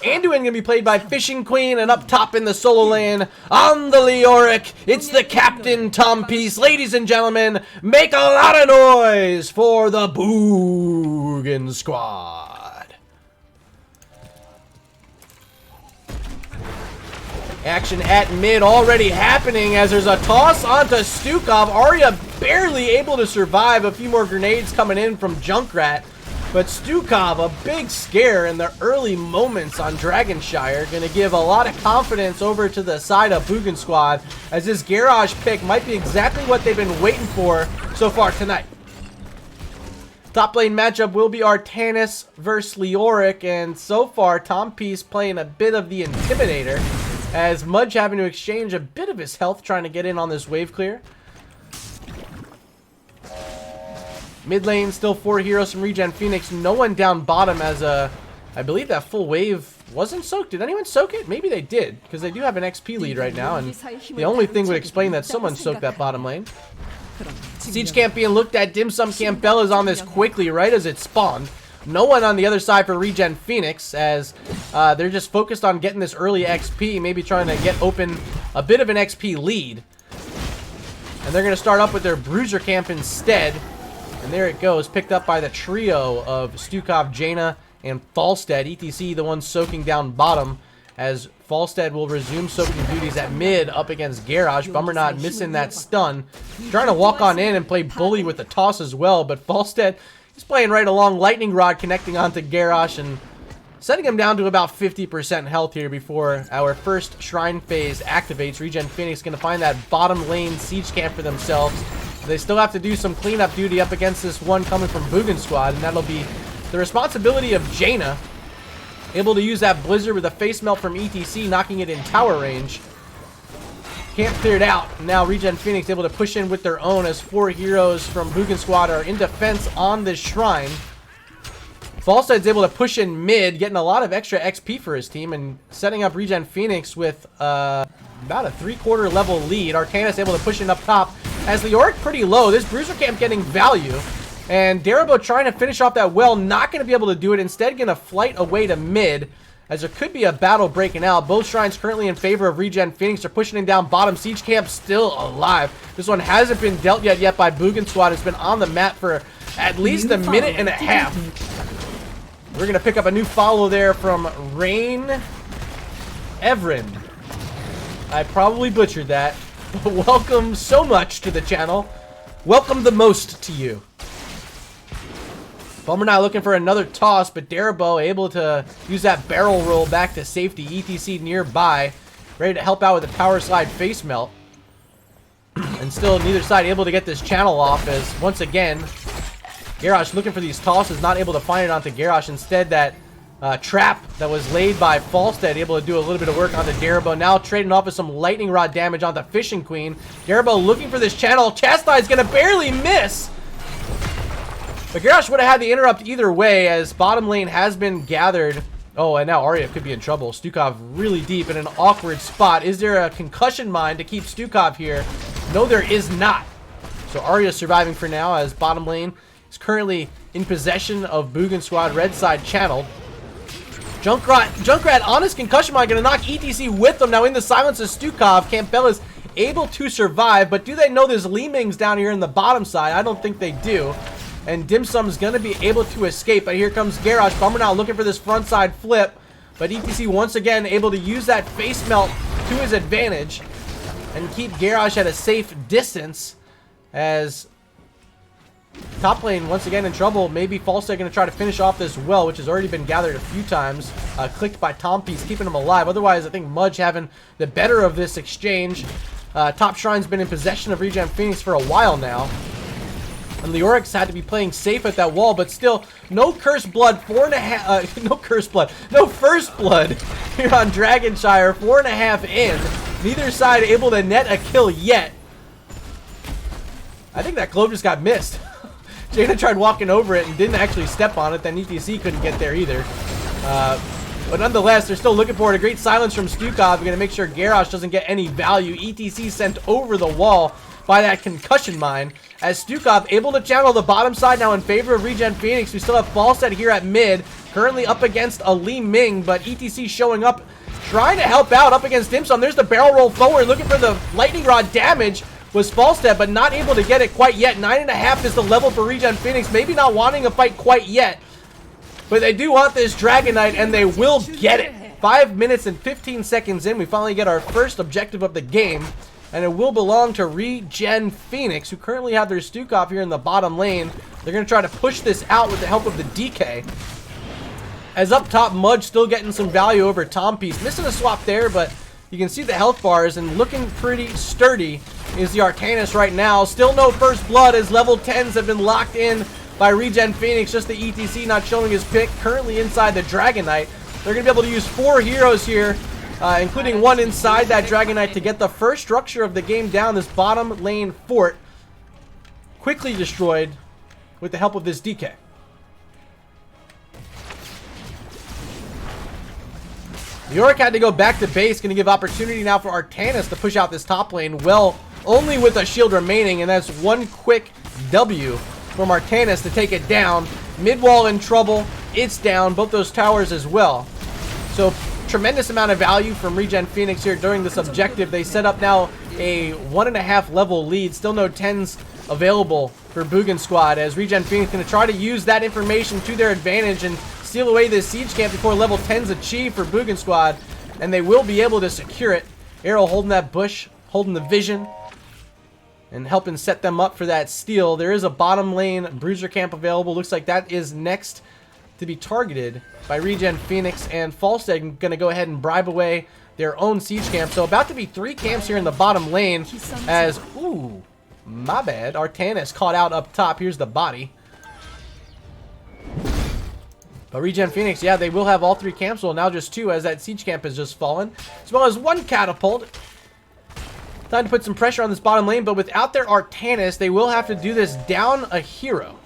Anduin going to be played by Fishing Queen. And up top in the solo lane, on the Leoric, it's the Captain Tom Peace. Ladies and gentlemen, make a lot of noise for the Boogan Squad. Action at mid already happening as there's a toss onto Stukov. Arya barely able to survive. A few more grenades coming in from Junkrat. But Stukov, a big scare in the early moments on Dragonshire. Going to give a lot of confidence over to the side of Boogan Squad, as this Garage pick might be exactly what they've been waiting for so far tonight. Top lane matchup will be Artanis versus Leoric. And so far, Tom Peace playing a bit of the Intimidator, as Mudge having to exchange a bit of his health trying to get in on this wave clear. Mid lane, still 4 heroes from ReGen Phoenix. No one down bottom, as I believe that full wave wasn't soaked. Did anyone soak it? Maybe they did, because they do have an XP lead right now, and the only thing would explain that someone soaked that bottom lane. Siege camp being looked at. Dim Sum Campbella's on this quickly right as it spawned. No one on the other side for ReGen Phoenix, as they're just focused on getting this early XP, maybe trying to get open a bit of an XP lead. And they're going to start up with their Bruiser camp instead. And there it goes, picked up by the trio of Stukov, Jaina, and Falstead. ETC, the one soaking down bottom, as Falstead will resume soaking duties at mid up against Garage. Bummer not missing that stun. Trying to walk on in and play bully with the toss as well, but Falstead, he's playing right along. Lightning Rod connecting onto Garrosh and setting him down to about 50% health here before our first Shrine phase activates. ReGen Phoenix going to find that bottom lane siege camp for themselves. They still have to do some cleanup duty up against this one coming from Boogan squad, and that'll be the responsibility of Jaina. Able to use that Blizzard with a face melt from ETC, knocking it in tower range. Can't clear it out. Now ReGen Phoenix able to push in with their own as 4 heroes from Boogan squad are in defense on this shrine. Falstead's able to push in mid, getting a lot of extra XP for his team and setting up ReGen Phoenix with about a 3/4 level lead. Arcanus able to push in up top as Leoric pretty low. This Bruiser Camp getting value. And Darabo trying to finish off that well, not going to be able to do it. Instead, going to flight away to mid, as there could be a battle breaking out. Both shrines currently in favor of ReGen Phoenix. They're pushing in down bottom. Siege Camp still alive. This one hasn't been dealt yet by Boogan squad. It's been on the map for at least a minute and a half. We're going to pick up a new follow there from Rain Evren. I probably butchered that. But welcome so much to the channel. Welcome the most to you. Bummer now looking for another toss, but Darabo able to use that barrel roll back to safety. ETC nearby, ready to help out with the power slide face melt. And still neither side able to get this channel off, as once again, Garrosh looking for these tosses, not able to find it onto Garrosh. Instead, that trap that was laid by Falstead able to do a little bit of work onto Darabo. Now trading off with some lightning rod damage onto Fishing Queen. Darabo looking for this channel. Chastise gonna barely miss. But Garrosh would have had the interrupt either way, as bottom lane has been gathered. Oh, and now Arya could be in trouble. Stukov really deep in an awkward spot. Is there a concussion mine to keep Stukov here? No, there is not. So Arya surviving for now, as bottom lane is currently in possession of Boogan squad red side channel. Junkrat, honest concussion mine, gonna knock ETC with them. Now in the silence of Stukov, Campbella's able to survive, but do they know there's Lemings down here in the bottom side? I don't think they do. And Dim Sum's going to be able to escape. But here comes Garrosh. Bummer now looking for this front side flip. But ETC once again able to use that face melt to his advantage. And keep Garrosh at a safe distance. As top lane once again in trouble. Maybe Falstead going to try to finish off this well, which has already been gathered a few times. Clicked by Tompies, keeping him alive. Otherwise, I think Mudge having the better of this exchange. Top Shrine's been in possession of ReGen Phoenix for a while now. And Leoric's had to be playing safe at that wall, but still, no Cursed Blood, no Cursed Blood, no First Blood here on Dragonshire, 4.5 in. Neither side able to net a kill yet. I think that Clove just got missed. Jaina tried walking over it and didn't actually step on it, then ETC couldn't get there either. But nonetheless, they're still looking for it. A great silence from Stukov. We're going to make sure Garrosh doesn't get any value. ETC sent over the wall by that concussion mine, as Stukov able to channel the bottom side now in favor of ReGen Phoenix. We still have Falstead here at mid, currently up against a Li Ming, but ETC showing up, trying to help out up against Dim Sum. There's the barrel roll forward, looking for the lightning rod damage. Was Falstead, but not able to get it quite yet. 9.5 is the level for ReGen Phoenix. Maybe not wanting a fight quite yet, but they do want this Dragon Knight, and they will get it. 5 minutes and 15 seconds in, we finally get our first objective of the game. And it will belong to ReGen Phoenix, who currently have their Stukov here in the bottom lane. They're going to try to push this out with the help of the DK. As up top, Mudge still getting some value over Tompies. Missing a swap there, but you can see the health bars, and looking pretty sturdy is the Arcanus right now. Still no First Blood, as level 10s have been locked in by ReGen Phoenix. Just the ETC not showing his pick. Currently inside the Dragon Knight. They're going to be able to use 4 heroes here, including one inside that Dragon Knight, to get the first structure of the game down. This bottom lane fort quickly destroyed with the help of this DK. Yorick had to go back to base. Going to give opportunity now for Arcanus to push out this top lane. Well, only with a shield remaining, and that's one quick W from Arcanus to take it down. Mid-wall in trouble. It's down. Both those towers as well. So tremendous amount of value from ReGen Phoenix here during this objective. They set up now a 1.5 level lead. Still no 10s available for Boogan squad, as ReGen Phoenix going to try to use that information to their advantage and steal away this siege camp before level 10's achieved for Boogan squad, and they will be able to secure it. Arrow holding that bush, holding the vision, and helping set them up for that steal. There is a bottom lane bruiser camp available. Looks like that is next to be targeted by ReGen Phoenix, and Falstead going to go ahead and bribe away their own siege camp. So about to be 3 camps here in the bottom lane, as, ooh, My bad. Artanis caught out up top. Here's the body. But ReGen Phoenix, yeah, they will have all 3 camps. Well, now just 2 as that siege camp has just fallen. As well as 1 catapult. Time to put some pressure on this bottom lane, but without their Artanis, they will have to do this down a hero.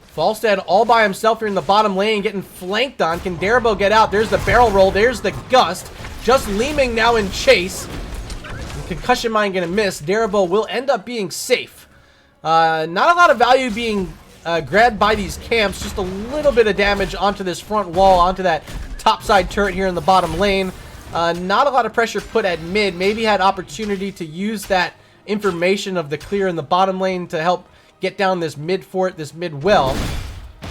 Falstead all by himself here in the bottom lane, getting flanked on. Can Darabo get out? There's the barrel roll. There's the gust. Just Leeming now in chase. And Concussion Mine gonna miss. Darabo will end up being safe. Not a lot of value being grabbed by these camps. Just a little bit of damage onto this front wall, onto that topside turret here in the bottom lane. Not a lot of pressure put at mid. Maybe had opportunity to use that information of the clear in the bottom lane to help get down this mid fort, this mid well.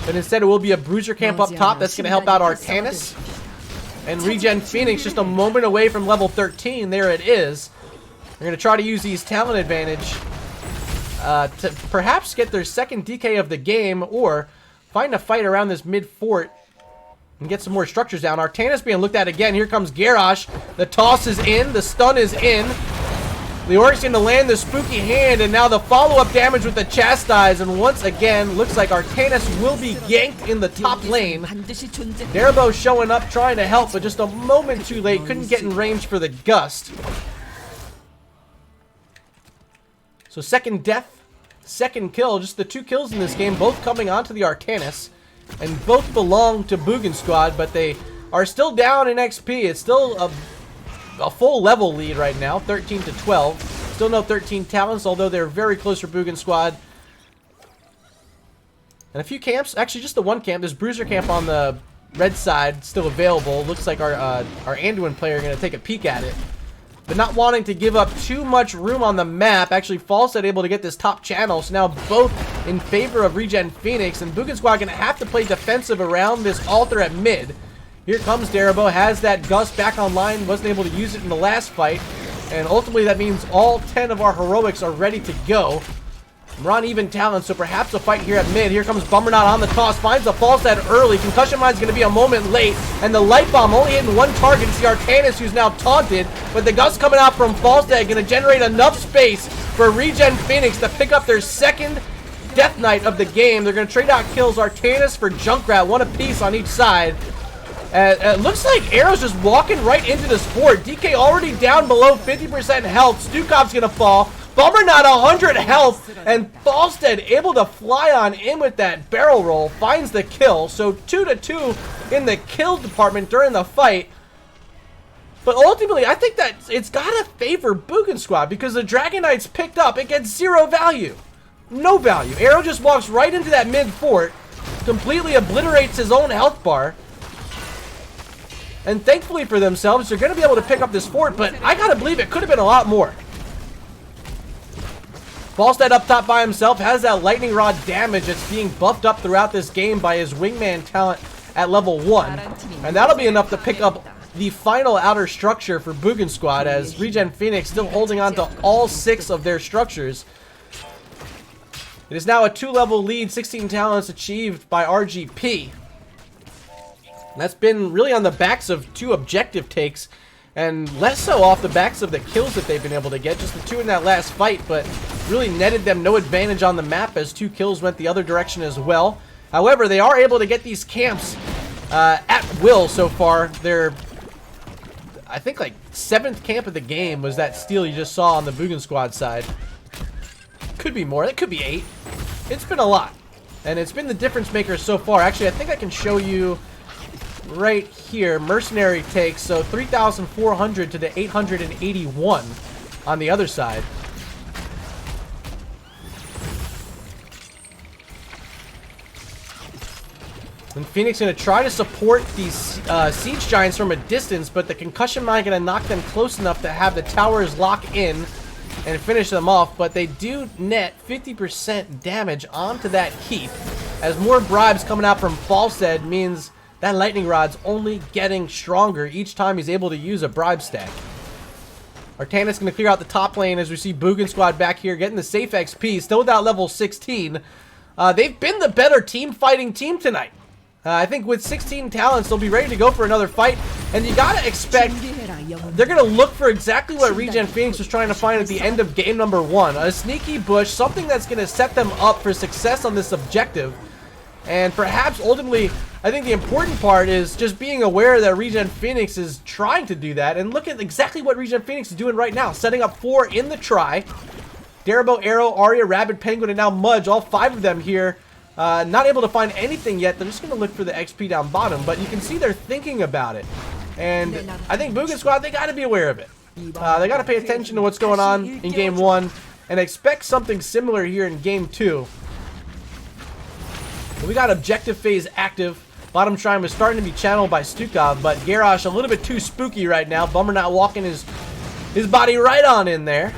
But instead it will be a bruiser camp up top that's going to help out Artanis. And ReGen Phoenix just a moment away from level 13. There it is. They're going to try to use these talent advantage to perhaps get their second DK of the game, or find a fight around this mid fort and get some more structures down. Artanis being looked at again. Here comes Garrosh. The toss is in. The stun is in. Leoric's going to land the spooky hand, and now the follow-up damage with the chastise. And once again, looks like Artanis will be ganked in the top lane. Darabo showing up, trying to help, but just a moment too late. Couldn't get in range for the gust. So second death, second kill. Just the 2 kills in this game, both coming onto the Artanis. And both belong to Boogan squad, but they are still down in XP. It's still a full level lead right now, 13 to 12. Still no 13 talents, although they're very close for Boogan squad. And a few camps, actually just the 1 camp. There's Bruiser camp on the red side still available. Looks like our Anduin player are going to take a peek at it. But not wanting to give up too much room on the map. Actually, Falstead able to get this top channel. So now both in favor of ReGen Phoenix. And Boogan squad going to have to play defensive around this altar at mid. Here comes Darabo. Has that gust back online. Wasn't able to use it in the last fight. And ultimately that means all 10 of our heroics are ready to go. We're on even talent, so perhaps a fight here at mid. Here comes Bummernot on the toss. Finds the Falstead early. Concussion Mine's going to be a moment late. And the Light Bomb only hitting 1 target. It's the Artanis who's now taunted. But the gust coming out from Falstead going to generate enough space for ReGen Phoenix to pick up their second Death Knight of the game. They're going to trade out kills. Artanis for Junkrat. 1 apiece on each side. It looks like Arrow's just walking right into this fort. DK already down below 50% health. Stukov's going to fall. Bummer not 100 health, and Falstead able to fly on in with that barrel roll, finds the kill. So 2 to 2 in the kill department during the fight. But ultimately, I think that it's got to favor Boogan squad, because the Dragon Knight's picked up. It gets 0 value. No value. Arrow just walks right into that mid fort, completely obliterates his own health bar. And thankfully for themselves, they're going to be able to pick up this fort, but I got to believe it could have been a lot more. Falstead up top by himself has that lightning rod damage that's being buffed up throughout this game by his wingman talent at level 1. And that'll be enough to pick up the final outer structure for Boogan squad, as ReGen Phoenix still holding on to all 6 of their structures. It is now a 2-level lead, 16 talents achieved by RGP. And that's been really on the backs of 2 objective takes, and less so off the backs of the kills that they've been able to get. Just the 2 in that last fight, but really netted them no advantage on the map, as 2 kills went the other direction as well. However, they are able to get these camps at will so far. They're, I think, like 7th camp of the game was that steal you just saw on the Boogan squad side. Could be more. That could be 8. It's been a lot, and it's been the difference maker so far. Actually, I think I can show you right here. Mercenary takes, so 3,400 to the 881 on the other side. And Phoenix going to try to support these siege giants from a distance, but the concussion mine going to knock them close enough to have the towers lock in and finish them off. But they do net 50% damage onto that keep, as more bribes coming out from Falstead means that lightning rod's only getting stronger each time he's able to use a bribe stack. Artanis going to clear out the top lane as we see Boogan squad back here getting the safe XP, still without level 16. They've been the better team fighting team tonight. I think with 16 talents, they'll be ready to go for another fight. And you gotta expect they're gonna look for exactly what ReGen Phoenix was trying to find at the end of game number 1. A sneaky bush, something that's gonna set them up for success on this objective. And perhaps ultimately, I think the important part is just being aware that ReGen Phoenix is trying to do that. And look at exactly what ReGen Phoenix is doing right now. Setting up 4 in the try. Darabo, Arrow, Arya, Rabid, Penguin, and now Mudge, all 5 of them here. Not able to find anything yet. They're just going to look for the XP down bottom. But you can see they're thinking about it. And I think Boogan Squad, they got to be aware of it. They got to pay attention to what's going on in Game 1. And expect something similar here in Game 2. We got objective phase active. Bottom shrine was starting to be channeled by Stukov. But Garrosh a little bit too spooky right now. Bummer not walking his body right on in there.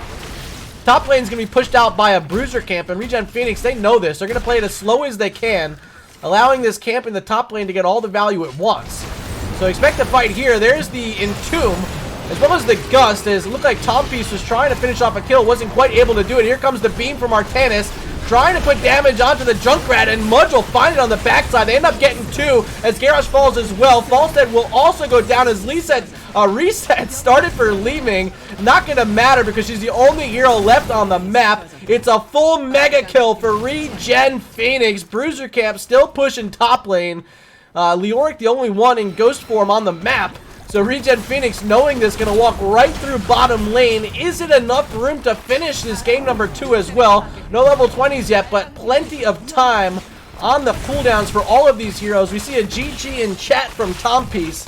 Top lane's going to be pushed out by a bruiser camp, and ReGen Phoenix, they know this. They're going to play it as slow as they can, allowing this camp in the top lane to get all the value it wants. So expect a fight here. There's the Entomb, as well as the Gust, as it looked like Tompiece was trying to finish off a kill, wasn't quite able to do it. Here comes the beam from Artanis, trying to put damage onto the Junkrat, and Mudge will find it on the backside. They end up getting 2, as Garrosh falls as well. Falstead will also go down as reset started for Li Ming. Not going to matter because she's the only hero left on the map. It's a full mega kill for ReGen Phoenix. Bruiser Camp still pushing top lane. Leoric the only one in ghost form on the map. So ReGen Phoenix, knowing this, going to walk right through bottom lane. Is it enough room to finish this game number 2 as well? No level 20s yet, but plenty of time on the cooldowns for all of these heroes. We see a GG in chat from Tompiece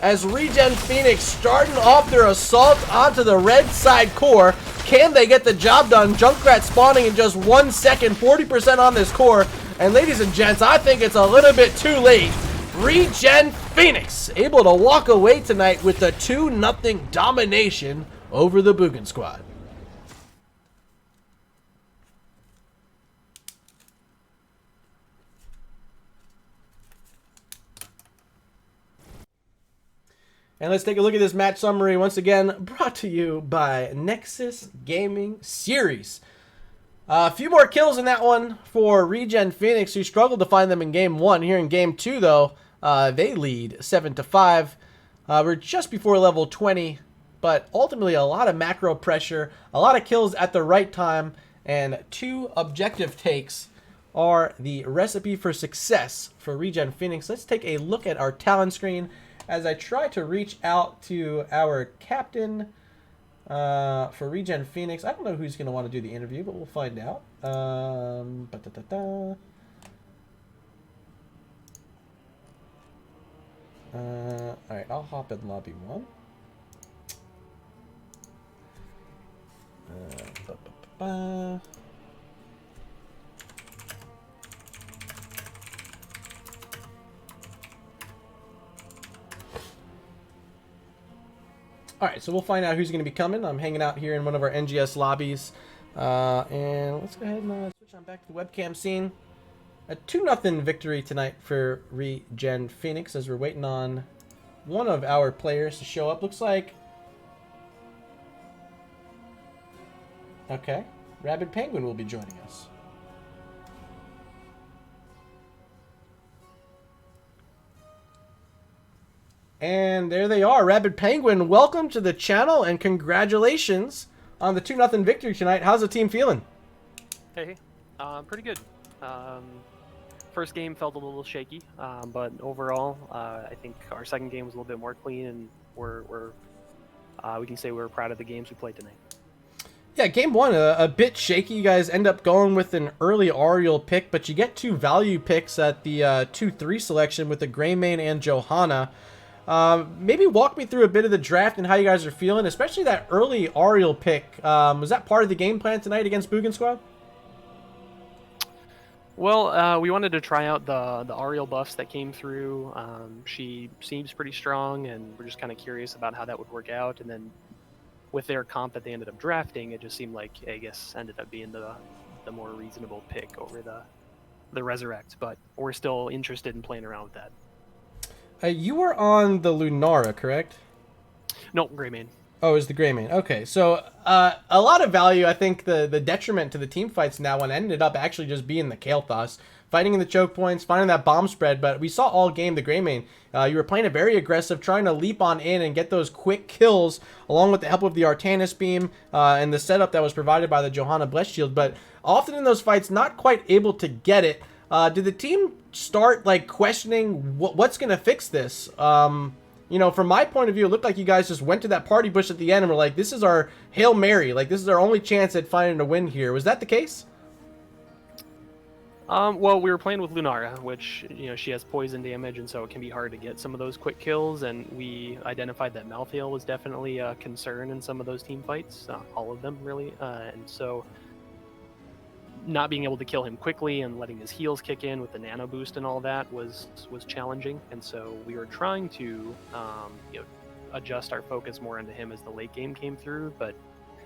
as ReGen Phoenix starting off their assault onto the red side core. Can they get the job done? Junkrat spawning in just 1 second, 40% on this core. And ladies and gents, I think it's a little bit too late. ReGen Phoenix able to walk away tonight with a 2-0 domination over the Boogan Squad. And let's take a look at this match summary once again, brought to you by Nexus Gaming Series. A few more kills in that one for ReGen Phoenix, who struggled to find them in Game 1. Here in Game 2, though, they lead 7-5. We're just before level 20, but ultimately a lot of macro pressure, a lot of kills at the right time, and 2 objective takes are the recipe for success for ReGen Phoenix. Let's take a look at our talent screen as I try to reach out to our captain for ReGen Phoenix. I don't know who's going to want to do the interview, but we'll find out. Alright, I'll hop in lobby 1. Alright, so we'll find out who's going to be coming. I'm hanging out here in one of our NGS lobbies. And let's go ahead and switch on back to the webcam scene. A 2-0 victory tonight for ReGen Phoenix as we're waiting on one of our players to show up. Looks like... Okay. Rabid Penguin will be joining us. And there they are. Rabid Penguin, welcome to the channel and congratulations on the 2-0 victory tonight. How's the team feeling? Hey, pretty good. First game felt a little shaky, but overall, I think our second game was a little bit more clean, and we can say we're proud of the games we played tonight. Yeah, game 1, a bit shaky. You guys end up going with an early Ariel pick, but you get 2 value picks at the 2-3 selection with the Greymane and Johanna. Maybe walk me through a bit of the draft and how you guys are feeling, especially that early Ariel pick. Was that part of the game plan tonight against Boogan Squad? Well, we wanted to try out the Ariel buffs that came through. She seems pretty strong, and we're just kind of curious about how that would work out. And then with their comp that they ended up drafting, it just seemed like, I guess, ended up being the more reasonable pick over the Resurrect. But we're still interested in playing around with that. You were on the Lunara, correct? No, Greymane. Oh, is the gray main. Okay, so a lot of value. I think the detriment to the team fights in that one ended up actually just being the Kael'thas. Fighting in the choke points, finding that bomb spread, but we saw all game the gray main. You were playing it very aggressive, trying to leap on in and get those quick kills, along with the help of the Artanis beam and the setup that was provided by the Johanna Blessed Shield. But often in those fights, not quite able to get it. Did the team start like questioning what's going to fix this? You know, from my point of view, it looked like you guys just went to that party bush at the end and were like, this is our Hail Mary. Like, this is our only chance at finding a win here. Was that the case? Well, we were playing with Lunara, which, you know, she has poison damage, and so it can be hard to get some of those quick kills, and we identified that Malthael was definitely a concern in some of those team fights, all of them, really, and so not being able to kill him quickly and letting his heals kick in with the nano boost and all that was challenging, and so we were trying to, you know, adjust our focus more into him as the late game came through, but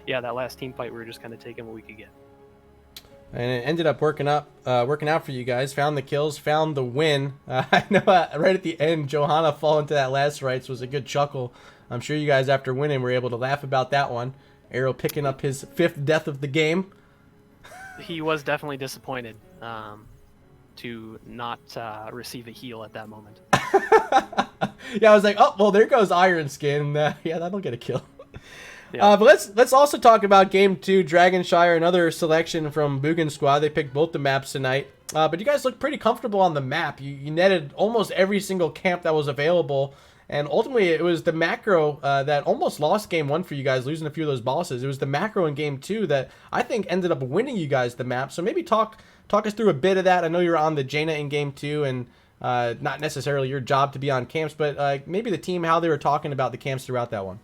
yeah, that last team fight, we were just kind of taking what we could get. And it ended up working out for you guys. Found the kills, found the win. I know right at the end, Johanna falling to that last rights was a good chuckle. I'm sure you guys, after winning, were able to laugh about that one. Arrow picking up his 5th death of the game. He was definitely disappointed to not receive a heal at that moment. Yeah, I was like, oh, well, there goes Iron Skin. Yeah, that'll get a kill. Yeah. But let's also talk about Game 2, Dragonshire, another selection from Boogan squad. They picked both the maps tonight. But you guys look pretty comfortable on the map. You netted almost every single camp that was available. And ultimately, it was the macro that almost lost Game 1 for you guys, losing a few of those bosses. It was the macro in Game 2 that I think ended up winning you guys the map. So maybe talk us through a bit of that. I know you were on the Jaina in Game 2, and not necessarily your job to be on camps, but maybe the team, how they were talking about the camps throughout that one.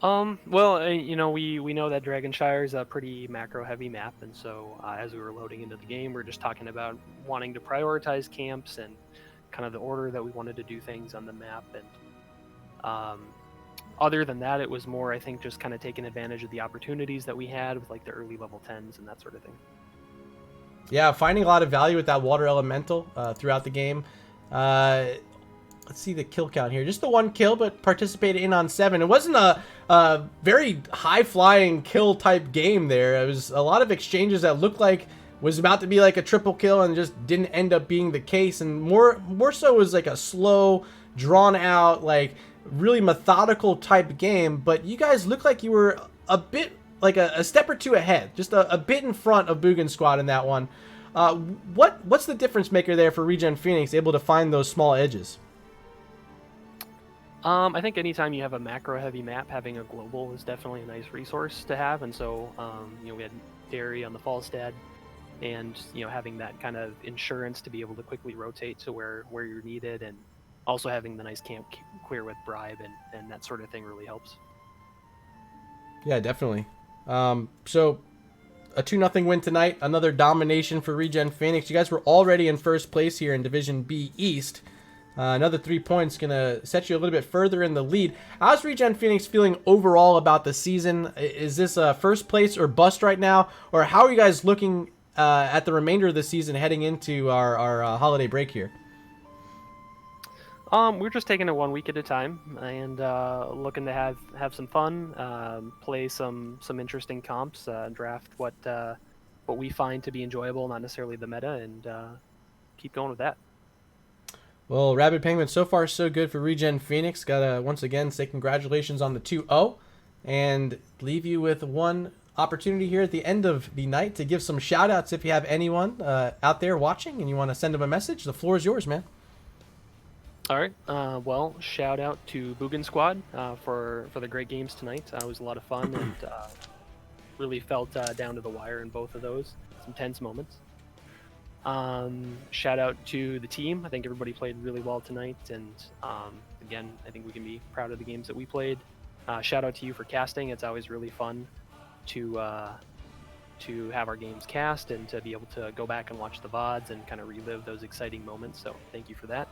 Well, you know, we know that Dragonshire is a pretty macro-heavy map, and so as we were loading into the game, we are just talking about wanting to prioritize camps and kind of the order that we wanted to do things on the map. And other than that, it was more, I think, just kind of taking advantage of the opportunities that we had with like the early level 10s and that sort of thing. Yeah, finding a lot of value with that water elemental throughout the game. Let's see the kill count here. Just the 1 kill, but participated in on 7. It wasn't a very high-flying kill type game there. It was a lot of exchanges that looked like was about to be like a triple kill and just didn't end up being the case. And more so was like a slow, drawn-out, like really methodical type game. But you guys looked like you were a bit like a step or two ahead, just a bit in front of Boogan squad in that one. What's the difference maker there for ReGen Phoenix, able to find those small edges? I think anytime you have a macro-heavy map, having a global is definitely a nice resource to have, and so, you know, we had Derry on the Falstad, and, you know, having that kind of insurance to be able to quickly rotate to where you're needed, and also having the nice camp clear with bribe and that sort of thing really helps. Yeah, definitely. So, a 2-0 win tonight, another domination for ReGen Phoenix. You guys were already in first place here in Division B East. Another 3 points going to set you a little bit further in the lead. How's ReGen Phoenix feeling overall about the season? Is this first place or bust right now? Or how are you guys looking at the remainder of the season heading into our holiday break here? We're just taking it 1 week at a time and looking to have some fun, play some interesting comps, draft what we find to be enjoyable, not necessarily the meta, and keep going with that. Well, Rabid Penguin, so far so good for ReGen Phoenix. Gotta once again say congratulations on the 2-0 and leave you with one opportunity here at the end of the night to give some shout outs if you have anyone out there watching and you want to send them a message. The floor is yours, man. All right. Well, shout out to Boogan Squad for the great games tonight. It was a lot of fun and really felt down to the wire in both of those. Some tense moments. Shout out to the team. I think everybody played really well tonight, and again, I think we can be proud of the games that we played. Shout out to you for casting. It's always really fun to have our games cast and to be able to go back and watch the VODs and kind of relive those exciting moments, so thank you for that.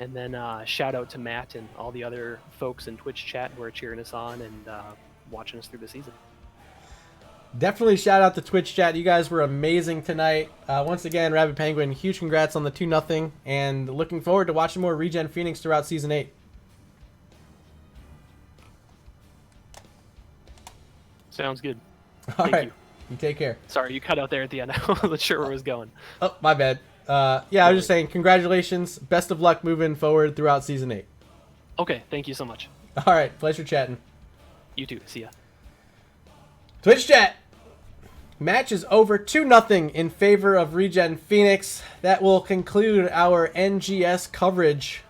And then shout out to Matt and all the other folks in Twitch chat who are cheering us on and watching us through the season. Definitely shout out to Twitch chat. You guys were amazing tonight. Once again, Rabid Penguin, huge congrats on the 2-0, and looking forward to watching more ReGen Phoenix throughout Season 8. Sounds good. All Thank right. you. You take care. Sorry, you cut out there at the end. I wasn't sure where it was going. Oh, my bad. Yeah, I was just saying congratulations. Best of luck moving forward throughout Season 8. Okay, thank you so much. All right. Pleasure chatting. You too. See ya. Twitch chat. Match is over 2-0 in favor of ReGen Phoenix. That will conclude our NGS coverage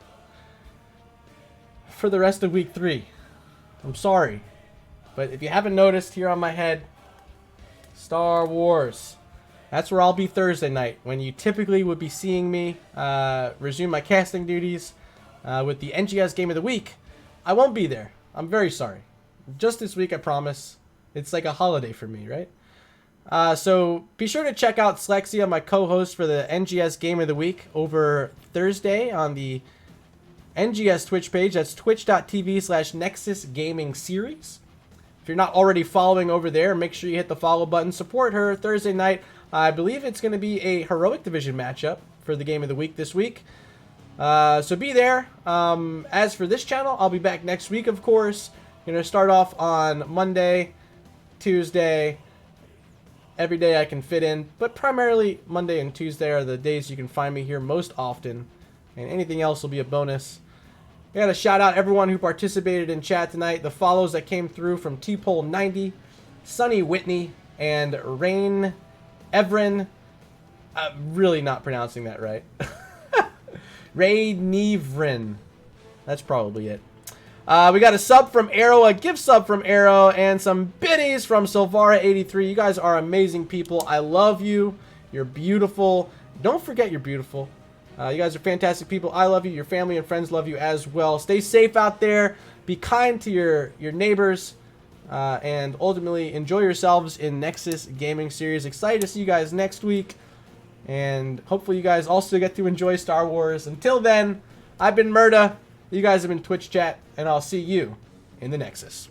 for the rest of Week 3. I'm sorry, but if you haven't noticed here on my head, Star Wars. That's where I'll be Thursday night, when you typically would be seeing me resume my casting duties with the NGS Game of the Week. I won't be there. I'm very sorry. Just this week, I promise. It's like a holiday for me, right? So be sure to check out Slexia, my co-host for the NGS Game of the Week, over Thursday on the NGS Twitch page. That's twitch.tv/Nexus Gaming Series. If you're not already following over there, make sure you hit the follow button. Support her Thursday night. I believe it's going to be a Heroic Division matchup for the Game of the Week this week. So be there. As for this channel, I'll be back next week, of course. Going to start off on Monday, Tuesday, every day I can fit in, but primarily Monday and Tuesday are the days you can find me here most often, and anything else will be a bonus. I got to shout out everyone who participated in chat tonight. The follows that came through from T-Pole90, Sonny Whitney, and Rain Evren. I'm really not pronouncing that right. Ray Nevrin. That's probably it. We got a sub from Arrow, a gift sub from Arrow, and some biddies from Silvara83. You guys are amazing people. I love you. You're beautiful. Don't forget you're beautiful. You guys are fantastic people. I love you. Your family and friends love you as well. Stay safe out there. Be kind to your neighbors. And ultimately, enjoy yourselves in Nexus Gaming Series. Excited to see you guys next week. And hopefully you guys also get to enjoy Star Wars. Until then, I've been Murda. You guys have been Twitch Chat. And I'll see you in the Nexus.